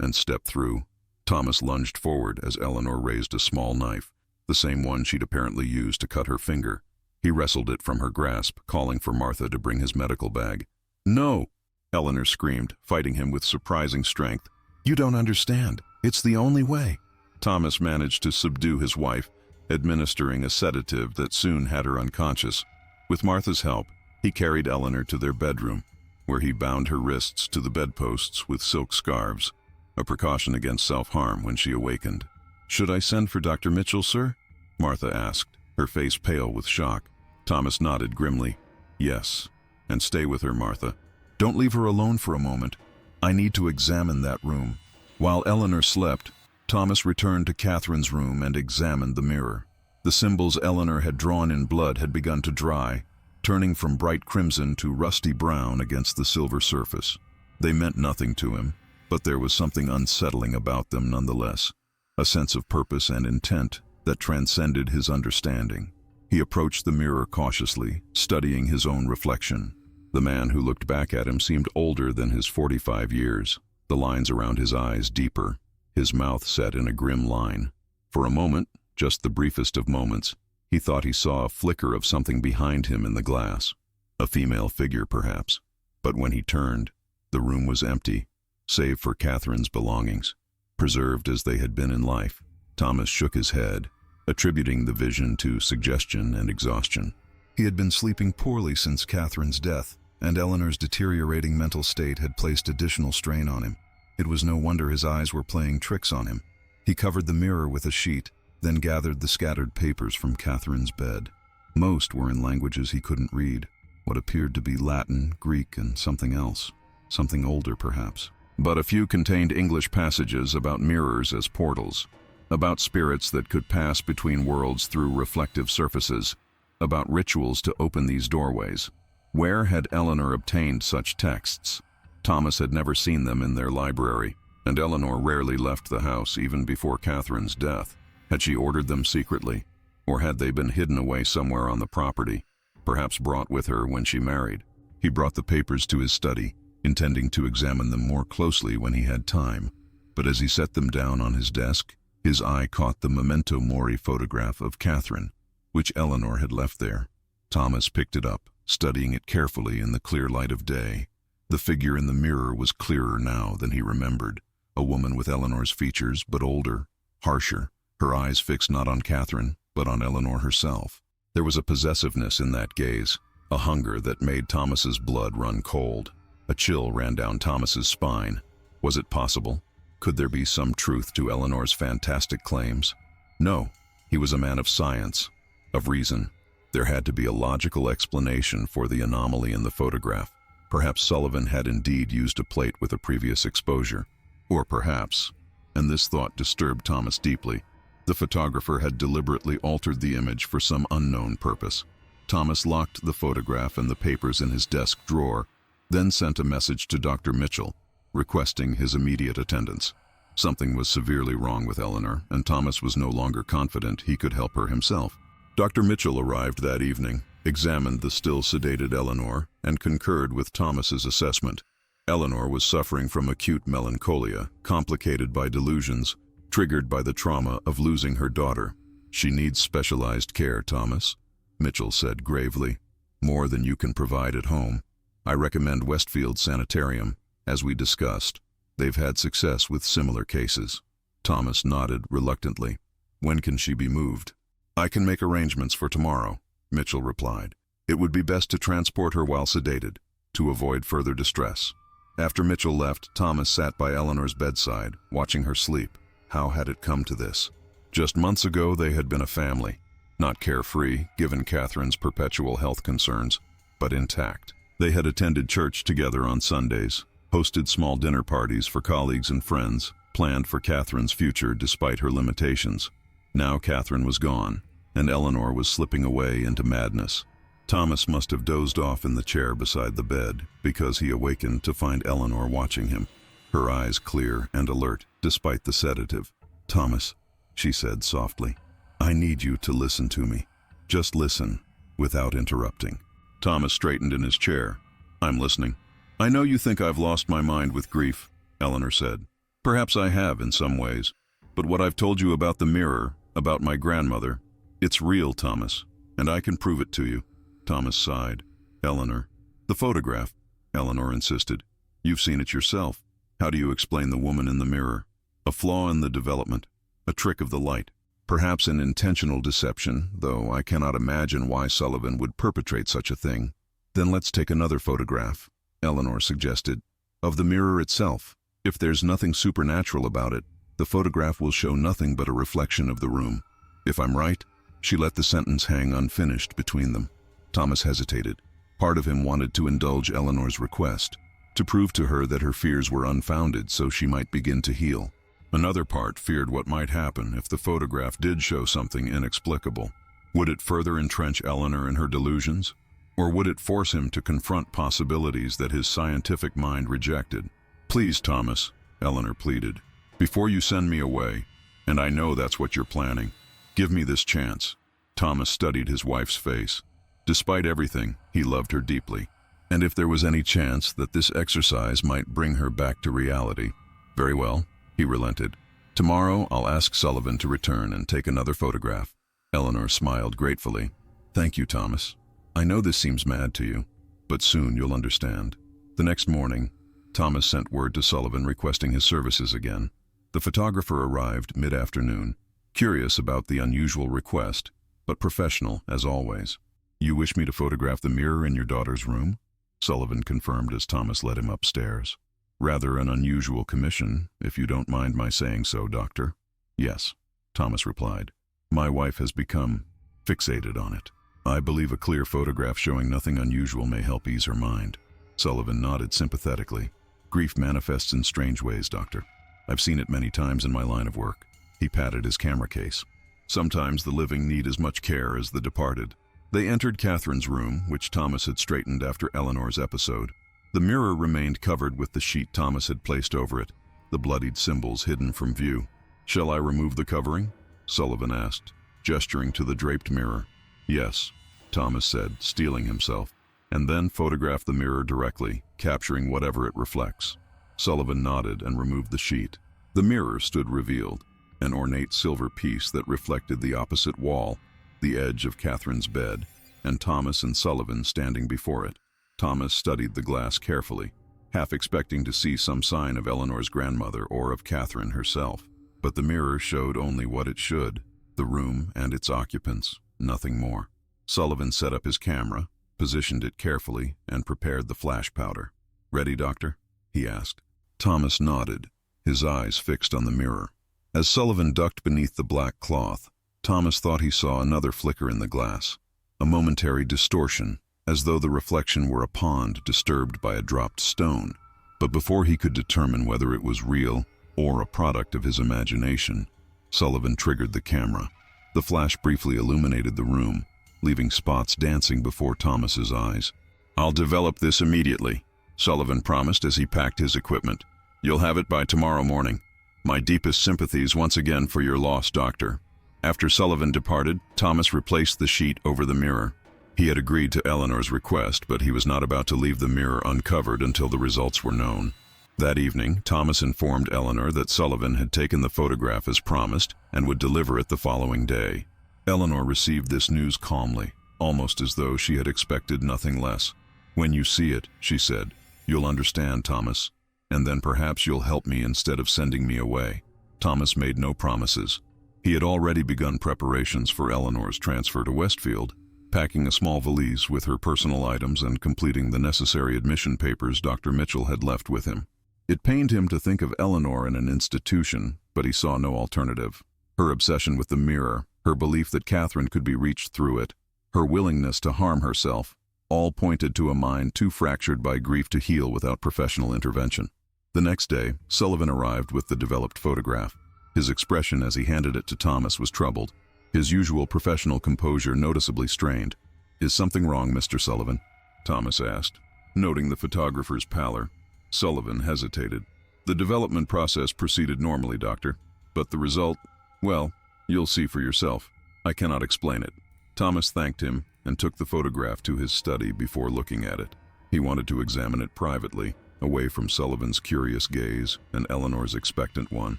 and step through. Thomas lunged forward as Eleanor raised a small knife, the same one she'd apparently used to cut her finger. He wrestled it from her grasp, calling for Martha to bring his medical bag. No, Eleanor screamed, fighting him with surprising strength. You don't understand. It's the only way. Thomas managed to subdue his wife, administering a sedative that soon had her unconscious. With Martha's help, he carried Eleanor to their bedroom, where he bound her wrists to the bedposts with silk scarves, a precaution against self-harm when she awakened. Should I send for Dr. Mitchell, sir? Martha asked, her face pale with shock. Thomas nodded grimly. Yes, and stay with her, Martha. Don't leave her alone for a moment. I need to examine that room. While Eleanor slept, Thomas returned to Catherine's room and examined the mirror. The symbols Eleanor had drawn in blood had begun to dry, turning from bright crimson to rusty brown against the silver surface. They meant nothing to him, but there was something unsettling about them nonetheless, a sense of purpose and intent that transcended his understanding. He approached the mirror cautiously, studying his own reflection. The man who looked back at him seemed older than his 45 years, the lines around his eyes deeper, his mouth set in a grim line. For a moment, just the briefest of moments, he thought he saw a flicker of something behind him in the glass, a female figure perhaps. But when he turned, the room was empty, save for Catherine's belongings, preserved as they had been in life. Thomas shook his head, attributing the vision to suggestion and exhaustion. He had been sleeping poorly since Catherine's death, and Eleanor's deteriorating mental state had placed additional strain on him. It was no wonder his eyes were playing tricks on him. He covered the mirror with a sheet, then gathered the scattered papers from Catherine's bed. Most were in languages he couldn't read, what appeared to be Latin, Greek, and something else, something older perhaps. But a few contained English passages about mirrors as portals, about spirits that could pass between worlds through reflective surfaces, about rituals to open these doorways. Where had Eleanor obtained such texts? Thomas had never seen them in their library, and Eleanor rarely left the house even before Catherine's death. Had she ordered them secretly, or had they been hidden away somewhere on the property, perhaps brought with her when she married? He brought the papers to his study, intending to examine them more closely when he had time. But as he set them down on his desk, his eye caught the memento mori photograph of Catherine, which Eleanor had left there. Thomas picked it up, studying it carefully in the clear light of day. The figure in the mirror was clearer now than he remembered, a woman with Eleanor's features, but older, harsher, her eyes fixed not on Catherine, but on Eleanor herself. There was a possessiveness in that gaze, a hunger that made Thomas's blood run cold. A chill ran down Thomas's spine. Was it possible? Could there be some truth to Eleanor's fantastic claims? No, he was a man of science, of reason. There had to be a logical explanation for the anomaly in the photograph. Perhaps Sullivan had indeed used a plate with a previous exposure. Or perhaps, and this thought disturbed Thomas deeply, the photographer had deliberately altered the image for some unknown purpose. Thomas locked the photograph and the papers in his desk drawer, then sent a message to Dr. Mitchell, requesting his immediate attendance. Something was severely wrong with Eleanor, and Thomas was no longer confident he could help her himself. Dr. Mitchell arrived that evening, examined the still sedated Eleanor, and concurred with Thomas's assessment. Eleanor was suffering from acute melancholia, complicated by delusions, triggered by the trauma of losing her daughter. She needs specialized care, Thomas, Mitchell said gravely. More than you can provide at home. I recommend Westfield Sanitarium. As we discussed, they've had success with similar cases. Thomas nodded reluctantly. When can she be moved? I can make arrangements for tomorrow, Mitchell replied. It would be best to transport her while sedated, to avoid further distress. After Mitchell left, Thomas sat by Eleanor's bedside, watching her sleep. How had it come to this? Just months ago, they had been a family. Not carefree, given Catherine's perpetual health concerns, but intact. They had attended church together on Sundays, hosted small dinner parties for colleagues and friends, planned for Catherine's future despite her limitations. Now Catherine was gone, and Eleanor was slipping away into madness. Thomas must have dozed off in the chair beside the bed, because he awakened to find Eleanor watching him, her eyes clear and alert despite the sedative. Thomas, she said softly, I need you to listen to me. Just listen, without interrupting. Thomas straightened in his chair. I'm listening. I know you think I've lost my mind with grief, Eleanor said. Perhaps I have in some ways, but what I've told you about the mirror, about my grandmother, it's real, Thomas, and I can prove it to you. Thomas sighed. Eleanor. The photograph, Eleanor insisted. You've seen it yourself. How do you explain the woman in the mirror? A flaw in the development, a trick of the light. Perhaps an intentional deception, though I cannot imagine why Sullivan would perpetrate such a thing. Then let's take another photograph, Eleanor suggested, of the mirror itself. If there's nothing supernatural about it, the photograph will show nothing but a reflection of the room. If I'm right, she let the sentence hang unfinished between them. Thomas hesitated. Part of him wanted to indulge Eleanor's request, to prove to her that her fears were unfounded so she might begin to heal. Another part feared what might happen if the photograph did show something inexplicable. Would it further entrench Eleanor in her delusions? Or would it force him to confront possibilities that his scientific mind rejected? Please, Thomas, Eleanor pleaded, before you send me away, and I know that's what you're planning, give me this chance. Thomas studied his wife's face. Despite everything, he loved her deeply. And if there was any chance that this exercise might bring her back to reality, very well, he relented. Tomorrow I'll ask Sullivan to return and take another photograph. Eleanor smiled gratefully. Thank you, Thomas. I know this seems mad to you, but soon you'll understand. The next morning, Thomas sent word to Sullivan requesting his services again. The photographer arrived mid-afternoon, curious about the unusual request, but professional as always. You wish me to photograph the mirror in your daughter's room? Sullivan confirmed as Thomas led him upstairs. Rather an unusual commission, if you don't mind my saying so, Doctor. Yes, Thomas replied. My wife has become fixated on it. I believe a clear photograph showing nothing unusual may help ease her mind. Sullivan nodded sympathetically. Grief manifests in strange ways, Doctor. I've seen it many times in my line of work. He patted his camera case. Sometimes the living need as much care as the departed. They entered Catherine's room, which Thomas had straightened after Eleanor's episode. The mirror remained covered with the sheet Thomas had placed over it, the bloodied symbols hidden from view. Shall I remove the covering? Sullivan asked, gesturing to the draped mirror. Yes, Thomas said, steeling himself, and then photograph the mirror directly, capturing whatever it reflects. Sullivan nodded and removed the sheet. The mirror stood revealed, an ornate silver piece that reflected the opposite wall, the edge of Catherine's bed, and Thomas and Sullivan standing before it. Thomas studied the glass carefully, half expecting to see some sign of Eleanor's grandmother or of Catherine herself. But the mirror showed only what it should, the room and its occupants, nothing more. Sullivan set up his camera, positioned it carefully, and prepared the flash powder. Ready, Doctor? He asked. Thomas nodded, his eyes fixed on the mirror. As Sullivan ducked beneath the black cloth, Thomas thought he saw another flicker in the glass, a momentary distortion, as though the reflection were a pond disturbed by a dropped stone. But before he could determine whether it was real or a product of his imagination, Sullivan triggered the camera. The flash briefly illuminated the room, leaving spots dancing before Thomas's eyes. I'll develop this immediately, Sullivan promised as he packed his equipment. You'll have it by tomorrow morning. My deepest sympathies once again for your loss, Doctor. After Sullivan departed, Thomas replaced the sheet over the mirror. He had agreed to Eleanor's request, but he was not about to leave the mirror uncovered until the results were known. That evening, Thomas informed Eleanor that Sullivan had taken the photograph as promised and would deliver it the following day. Eleanor received this news calmly, almost as though she had expected nothing less. When you see it, she said, you'll understand, Thomas. and then perhaps you'll help me instead of sending me away." Thomas made no promises. He had already begun preparations for Eleanor's transfer to Westfield, packing a small valise with her personal items and completing the necessary admission papers Dr. Mitchell had left with him. It pained him to think of Eleanor in an institution, but he saw no alternative. Her obsession with the mirror, her belief that Catherine could be reached through it, her willingness to harm herself, all pointed to a mind too fractured by grief to heal without professional intervention. The next day, Sullivan arrived with the developed photograph. His expression as he handed it to Thomas was troubled, his usual professional composure noticeably strained. "Is something wrong, Mr. Sullivan?" Thomas asked. Noting the photographer's pallor, Sullivan hesitated. "The development process proceeded normally, Doctor, but the result, well, you'll see for yourself. I cannot explain it." Thomas thanked him and took the photograph to his study before looking at it. He wanted to examine it privately, away from Sullivan's curious gaze and Eleanor's expectant one.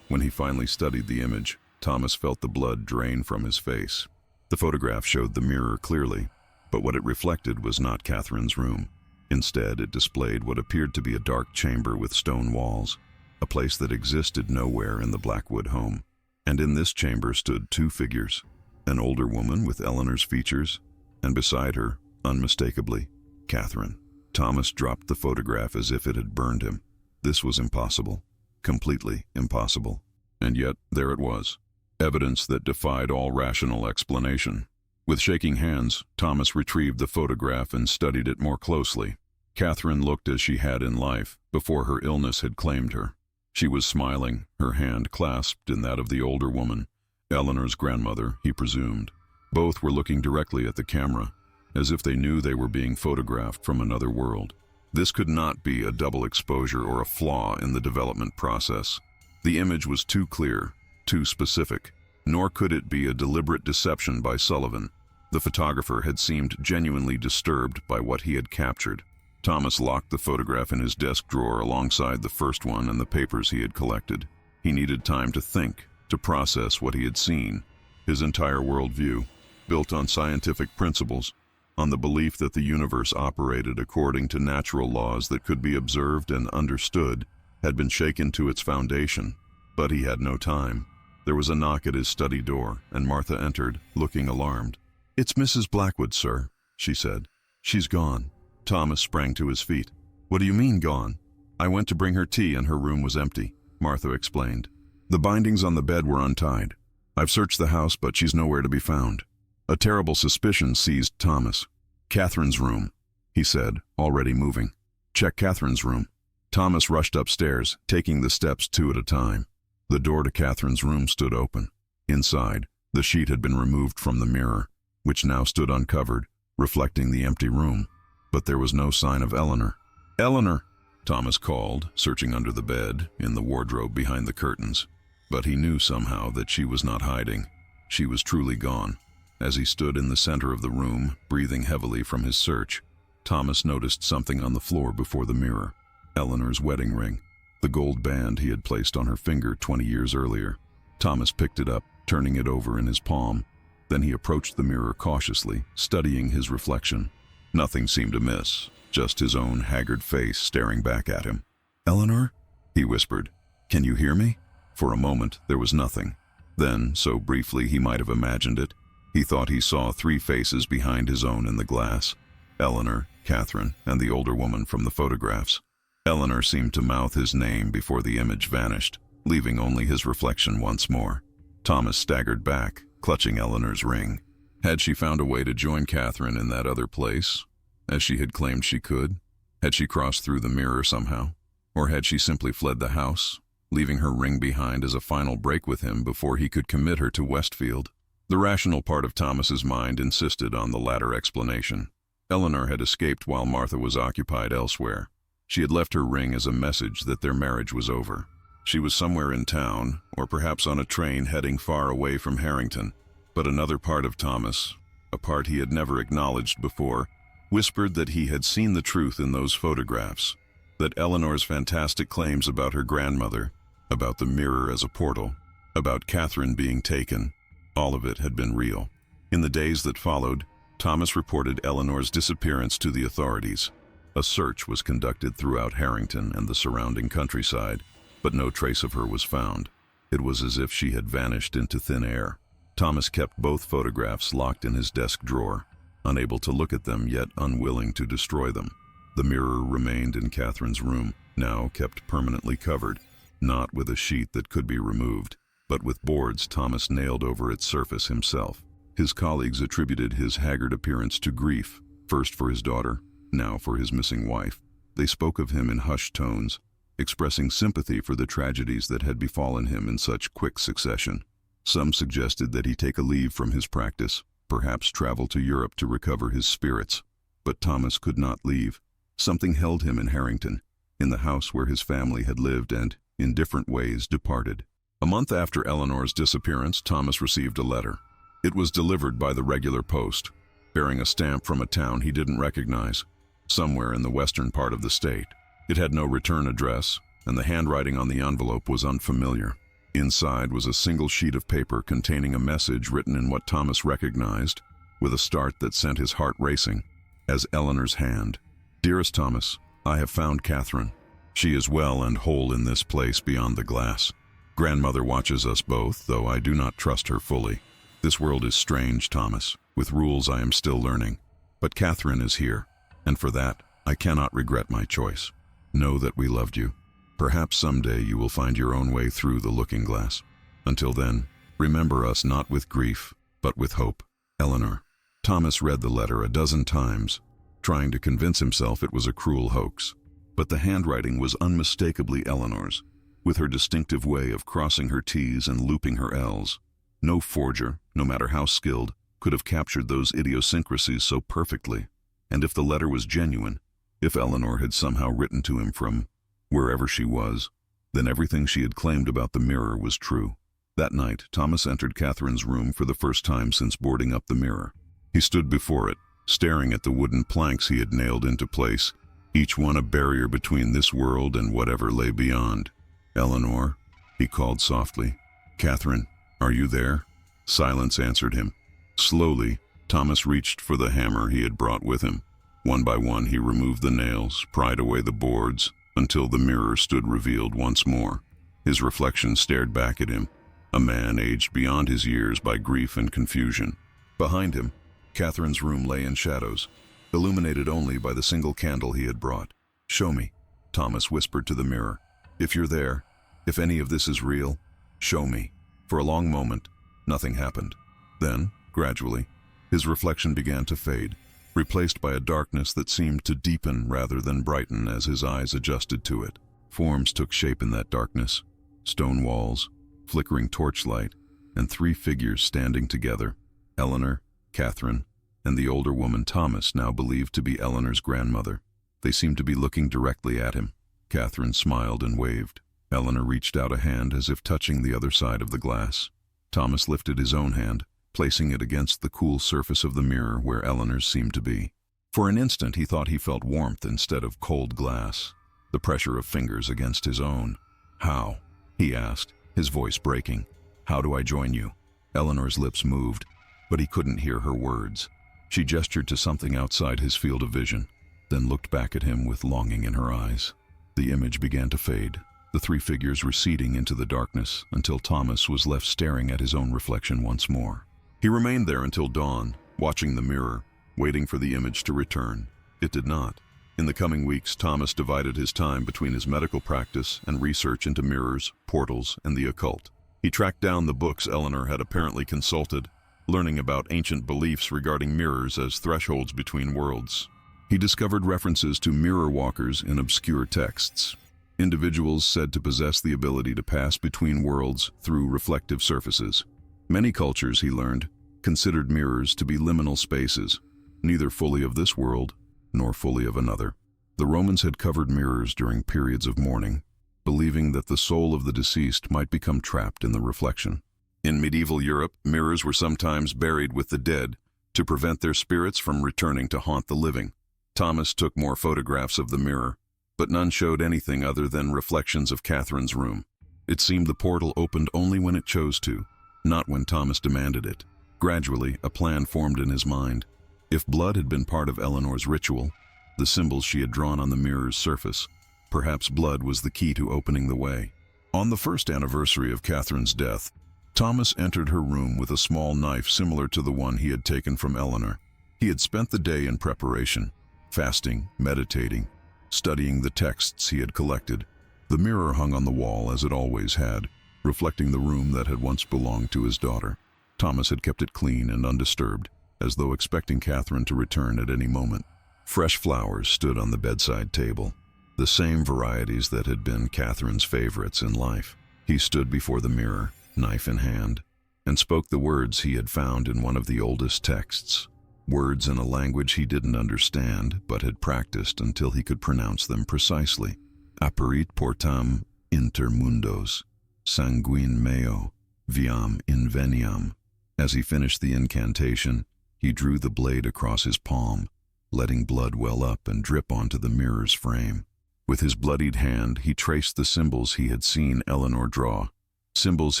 When he finally studied the image, Thomas felt the blood drain from his face. The photograph showed the mirror clearly, but what it reflected was not Catherine's room. Instead, it displayed what appeared to be a dark chamber with stone walls, a place that existed nowhere in the Blackwood home. And in this chamber stood two figures, an older woman with Eleanor's features, and beside her, unmistakably, Catherine. Thomas dropped the photograph as if it had burned him. This was impossible, completely impossible. And yet, there it was, evidence that defied all rational explanation. With shaking hands, Thomas retrieved the photograph and studied it more closely. Catherine looked as she had in life, before her illness had claimed her. She was smiling, her hand clasped in that of the older woman, Eleanor's grandmother, he presumed. Both were looking directly at the camera, as if they knew they were being photographed from another world. This could not be a double exposure or a flaw in the development process. The image was too clear, too specific, nor could it be a deliberate deception by Sullivan. The photographer had seemed genuinely disturbed by what he had captured. Thomas locked the photograph in his desk drawer alongside the first one and the papers he had collected. He needed time to think, to process what he had seen. His entire worldview, built on scientific principles, on the belief that the universe operated according to natural laws that could be observed and understood, had been shaken to its foundation. But he had no time. There was a knock at his study door, and Martha entered, looking alarmed. "It's Mrs. Blackwood, sir," she said. "She's gone." Thomas sprang to his feet. "What do you mean, gone?" "I went to bring her tea and her room was empty," Martha explained. "The bindings on the bed were untied. I've searched the house, but she's nowhere to be found." A terrible suspicion seized Thomas. "Catherine's room," he said, already moving. "Check Catherine's room." Thomas rushed upstairs, taking the steps two at a time. The door to Catherine's room stood open. Inside, the sheet had been removed from the mirror, which now stood uncovered, reflecting the empty room. But there was no sign of Eleanor. "Eleanor!" Thomas called, searching under the bed, in the wardrobe behind the curtains. But he knew somehow that she was not hiding. She was truly gone. As he stood in the center of the room, breathing heavily from his search, Thomas noticed something on the floor before the mirror. Eleanor's wedding ring, the gold band he had placed on her finger 20 years earlier. Thomas picked it up, turning it over in his palm. Then he approached the mirror cautiously, studying his reflection. Nothing seemed amiss, just his own haggard face staring back at him. "Eleanor?" he whispered. "Can you hear me?" For a moment, there was nothing. Then, so briefly he might have imagined it, he thought he saw three faces behind his own in the glass. Eleanor, Catherine, and the older woman from the photographs. Eleanor seemed to mouth his name before the image vanished, leaving only his reflection once more. Thomas staggered back, clutching Eleanor's ring. Had she found a way to join Catherine in that other place, as she had claimed she could? Had she crossed through the mirror somehow? Or had she simply fled the house, leaving her ring behind as a final break with him before he could commit her to Westfield? The rational part of Thomas's mind insisted on the latter explanation. Eleanor had escaped while Martha was occupied elsewhere. She had left her ring as a message that their marriage was over. She was somewhere in town, or perhaps on a train heading far away from Harrington. But another part of Thomas, a part he had never acknowledged before, whispered that he had seen the truth in those photographs, that Eleanor's fantastic claims about her grandmother, about the mirror as a portal, about Catherine being taken, all of it had been real. In the days that followed, Thomas reported Eleanor's disappearance to the authorities. A search was conducted throughout Harrington and the surrounding countryside, but no trace of her was found. It was as if she had vanished into thin air. Thomas kept both photographs locked in his desk drawer, unable to look at them yet unwilling to destroy them. The mirror remained in Catherine's room, now kept permanently covered, not with a sheet that could be removed, but with boards Thomas nailed over its surface himself. His colleagues attributed his haggard appearance to grief, first for his daughter, now for his missing wife. They spoke of him in hushed tones, expressing sympathy for the tragedies that had befallen him in such quick succession. Some suggested that he take a leave from his practice, perhaps travel to Europe to recover his spirits. But Thomas could not leave. Something held him in Harrington, in the house where his family had lived and, in different ways, departed. A month after Eleanor's disappearance, Thomas received a letter. It was delivered by the regular post, bearing a stamp from a town he didn't recognize, somewhere in the western part of the state. It had no return address, and the handwriting on the envelope was unfamiliar. Inside was a single sheet of paper containing a message written in what Thomas recognized, with a start that sent his heart racing, as Eleanor's hand. "Dearest Thomas, I have found Catherine. She is well and whole in this place beyond the glass. Grandmother watches us both, though I do not trust her fully. This world is strange, Thomas, with rules I am still learning. But Catherine is here, and for that, I cannot regret my choice. Know that we loved you. Perhaps someday you will find your own way through the looking glass. Until then, remember us not with grief, but with hope. Eleanor." Thomas read the letter a dozen times, trying to convince himself it was a cruel hoax. But the handwriting was unmistakably Eleanor's, with her distinctive way of crossing her T's and looping her L's. No forger, no matter how skilled, could have captured those idiosyncrasies so perfectly. And if the letter was genuine, if Eleanor had somehow written to him from wherever she was, then everything she had claimed about the mirror was true. That night, Thomas entered Catherine's room for the first time since boarding up the mirror. He stood before it, staring at the wooden planks he had nailed into place, each one a barrier between this world and whatever lay beyond. "Eleanor," he called softly. "Catherine, are you there?" Silence answered him. Slowly, Thomas reached for the hammer he had brought with him. One by one he removed the nails, pried away the boards, until the mirror stood revealed once more. His reflection stared back at him, a man aged beyond his years by grief and confusion. Behind him, Catherine's room lay in shadows, illuminated only by the single candle he had brought. "Show me," Thomas whispered to the mirror. "If you're there, if any of this is real, show me." For a long moment, nothing happened. Then, gradually, his reflection began to fade, replaced by a darkness that seemed to deepen rather than brighten as his eyes adjusted to it. Forms took shape in that darkness: stone walls, flickering torchlight, and three figures standing together: Eleanor, Catherine, and the older woman Thomas now believed to be Eleanor's grandmother. They seemed to be looking directly at him. Catherine smiled and waved. Eleanor reached out a hand as if touching the other side of the glass. Thomas lifted his own hand, placing it against the cool surface of the mirror where Eleanor's seemed to be. For an instant he thought he felt warmth instead of cold glass, the pressure of fingers against his own. "How?" he asked, his voice breaking. "How do I join you?" Eleanor's lips moved, but he couldn't hear her words. She gestured to something outside his field of vision, then looked back at him with longing in her eyes. The image began to fade, the three figures receding into the darkness until Thomas was left staring at his own reflection once more. He remained there until dawn, watching the mirror, waiting for the image to return. It did not. In the coming weeks, Thomas divided his time between his medical practice and research into mirrors, portals, and the occult. He tracked down the books Eleanor had apparently consulted, learning about ancient beliefs regarding mirrors as thresholds between worlds. He discovered references to mirror walkers in obscure texts, individuals said to possess the ability to pass between worlds through reflective surfaces. Many cultures, he learned, considered mirrors to be liminal spaces, neither fully of this world nor fully of another. The Romans had covered mirrors during periods of mourning, believing that the soul of the deceased might become trapped in the reflection. In medieval Europe, mirrors were sometimes buried with the dead to prevent their spirits from returning to haunt the living. Thomas took more photographs of the mirror, but none showed anything other than reflections of Catherine's room. It seemed the portal opened only when it chose to, not when Thomas demanded it. Gradually, a plan formed in his mind. If blood had been part of Eleanor's ritual, the symbols she had drawn on the mirror's surface. Perhaps blood was the key to opening the way. On the first anniversary of Catherine's death, Thomas entered her room with a small knife similar to the one he had taken from Eleanor. He had spent the day in preparation, fasting, meditating, studying the texts he had collected. The mirror hung on the wall as it always had, reflecting the room that had once belonged to his daughter. Thomas had kept it clean and undisturbed, as though expecting Catherine to return at any moment. Fresh flowers stood on the bedside table, the same varieties that had been Catherine's favorites in life. He stood before the mirror, knife in hand, and spoke the words he had found in one of the oldest texts. Words in a language he didn't understand, but had practiced until he could pronounce them precisely. Aperit portam inter mundos, sanguine meo, viam inveniam. As he finished the incantation, he drew the blade across his palm, letting blood well up and drip onto the mirror's frame. With his bloodied hand, he traced the symbols he had seen Eleanor draw, symbols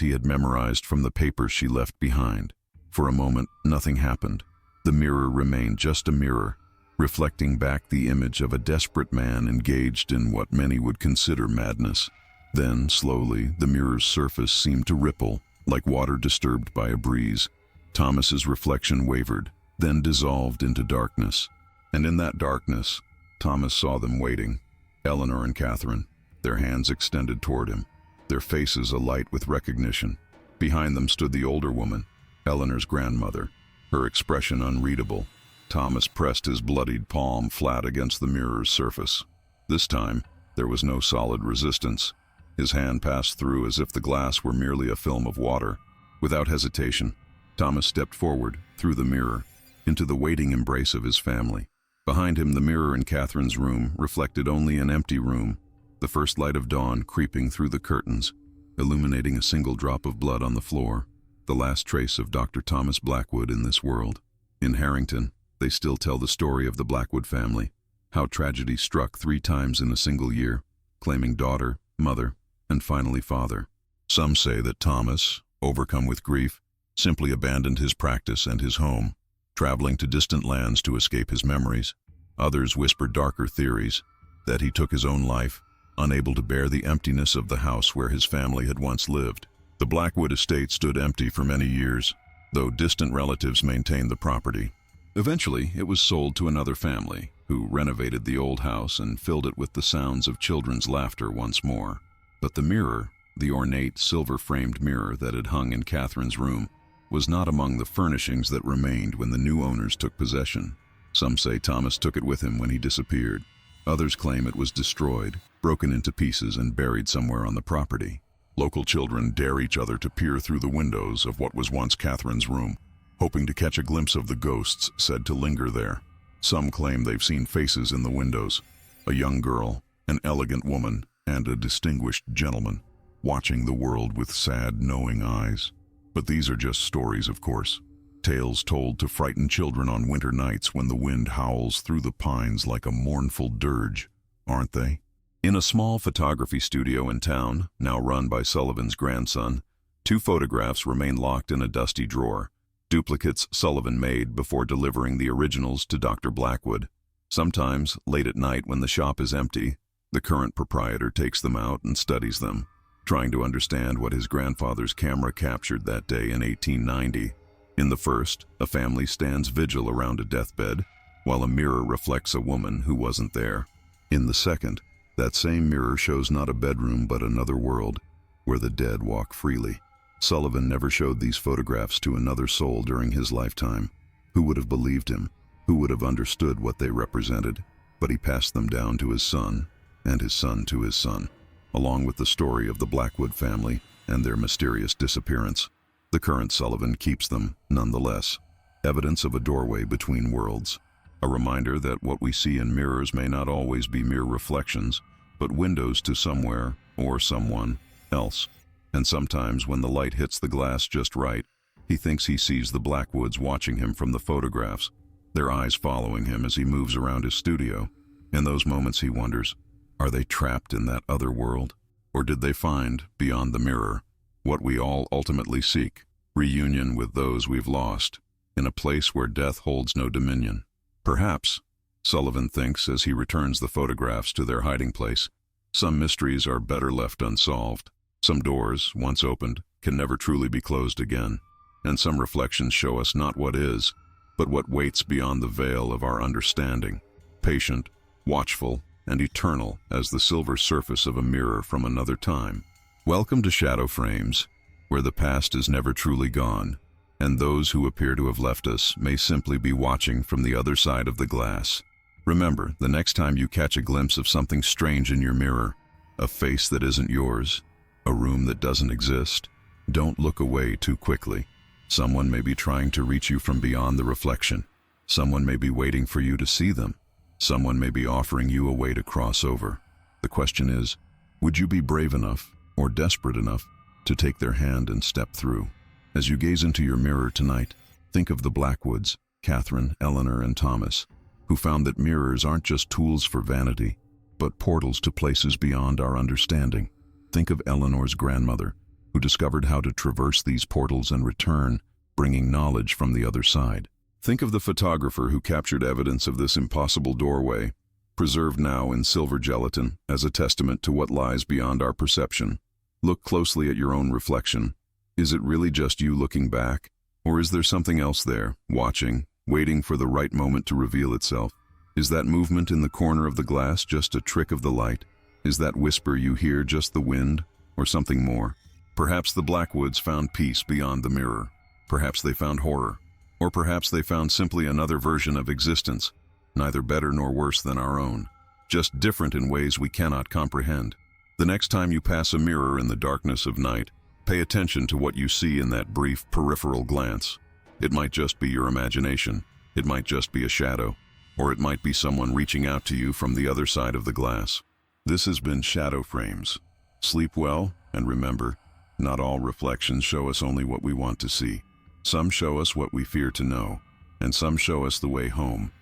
he had memorized from the papers she left behind. For a moment, nothing happened. The mirror remained just a mirror, reflecting back the image of a desperate man engaged in what many would consider madness. Then, slowly, the mirror's surface seemed to ripple, like water disturbed by a breeze. Thomas's reflection wavered, then dissolved into darkness. And in that darkness, Thomas saw them waiting, Eleanor and Catherine, their hands extended toward him, their faces alight with recognition. Behind them stood the older woman, Eleanor's grandmother, her expression unreadable. Thomas pressed his bloodied palm flat against the mirror's surface. This time, there was no solid resistance. His hand passed through as if the glass were merely a film of water. Without hesitation, Thomas stepped forward, through the mirror, into the waiting embrace of his family. Behind him, the mirror in Catherine's room reflected only an empty room, the first light of dawn creeping through the curtains, illuminating a single drop of blood on the floor, the last trace of Dr. Thomas Blackwood in this world. In Harrington, they still tell the story of the Blackwood family, how tragedy struck 3 times in a single year, claiming daughter, mother, and finally father. Some say that Thomas, overcome with grief, simply abandoned his practice and his home, traveling to distant lands to escape his memories. Others whisper darker theories, that he took his own life, unable to bear the emptiness of the house where his family had once lived. The Blackwood estate stood empty for many years, though distant relatives maintained the property. Eventually, it was sold to another family, who renovated the old house and filled it with the sounds of children's laughter once more. But the mirror, the ornate silver-framed mirror that had hung in Catherine's room, was not among the furnishings that remained when the new owners took possession. Some say Thomas took it with him when he disappeared. Others claim it was destroyed, broken into pieces and buried somewhere on the property. Local children dare each other to peer through the windows of what was once Catherine's room, hoping to catch a glimpse of the ghosts said to linger there. Some claim they've seen faces in the windows, a young girl, an elegant woman, and a distinguished gentleman, watching the world with sad, knowing eyes. But these are just stories, of course. Tales told to frighten children on winter nights when the wind howls through the pines like a mournful dirge, aren't they? In a small photography studio in town, now run by Sullivan's grandson, 2 photographs remain locked in a dusty drawer, duplicates Sullivan made before delivering the originals to Dr. Blackwood. Sometimes, late at night when the shop is empty, the current proprietor takes them out and studies them, trying to understand what his grandfather's camera captured that day in 1890. In the first, a family stands vigil around a deathbed, while a mirror reflects a woman who wasn't there. In the second, that same mirror shows not a bedroom but another world, where the dead walk freely. Sullivan never showed these photographs to another soul during his lifetime. Who would have believed him? Who would have understood what they represented? But he passed them down to his son, and his son to his son, along with the story of the Blackwood family and their mysterious disappearance. The current Sullivan keeps them, nonetheless, evidence of a doorway between worlds, a reminder that what we see in mirrors may not always be mere reflections, but windows to somewhere or someone else. And sometimes when the light hits the glass just right, he thinks he sees the Blackwoods watching him from the photographs, their eyes following him as he moves around his studio. In those moments he wonders, are they trapped in that other world? Or did they find, beyond the mirror, what we all ultimately seek, reunion with those we've lost, in a place where death holds no dominion? Perhaps, Sullivan thinks as he returns the photographs to their hiding place. Some mysteries are better left unsolved. Some doors, once opened, can never truly be closed again. And some reflections show us not what is, but what waits beyond the veil of our understanding. Patient, watchful, and eternal as the silver surface of a mirror from another time. Welcome to Shadow Frames, where the past is never truly gone, and those who appear to have left us may simply be watching from the other side of the glass. Remember, the next time you catch a glimpse of something strange in your mirror, a face that isn't yours, a room that doesn't exist, don't look away too quickly. Someone may be trying to reach you from beyond the reflection. Someone may be waiting for you to see them. Someone may be offering you a way to cross over. The question is, would you be brave enough or desperate enough to take their hand and step through? As you gaze into your mirror tonight, think of the Blackwoods, Catherine, Eleanor, and Thomas, who found that mirrors aren't just tools for vanity, but portals to places beyond our understanding. Think of Eleanor's grandmother, who discovered how to traverse these portals and return, bringing knowledge from the other side. Think of the photographer who captured evidence of this impossible doorway, preserved now in silver gelatin as a testament to what lies beyond our perception. Look closely at your own reflection. Is it really just you looking back? Or is there something else there, watching, waiting for the right moment to reveal itself? Is that movement in the corner of the glass just a trick of the light? Is that whisper you hear just the wind, or something more? Perhaps the Blackwoods found peace beyond the mirror. Perhaps they found horror. Or perhaps they found simply another version of existence, neither better nor worse than our own, just different in ways we cannot comprehend. The next time you pass a mirror in the darkness of night, pay attention to what you see in that brief peripheral glance. It might just be your imagination, it might just be a shadow, or it might be someone reaching out to you from the other side of the glass. This has been Shadow Frames. Sleep well, and remember, not all reflections show us only what we want to see. Some show us what we fear to know, and some show us the way home.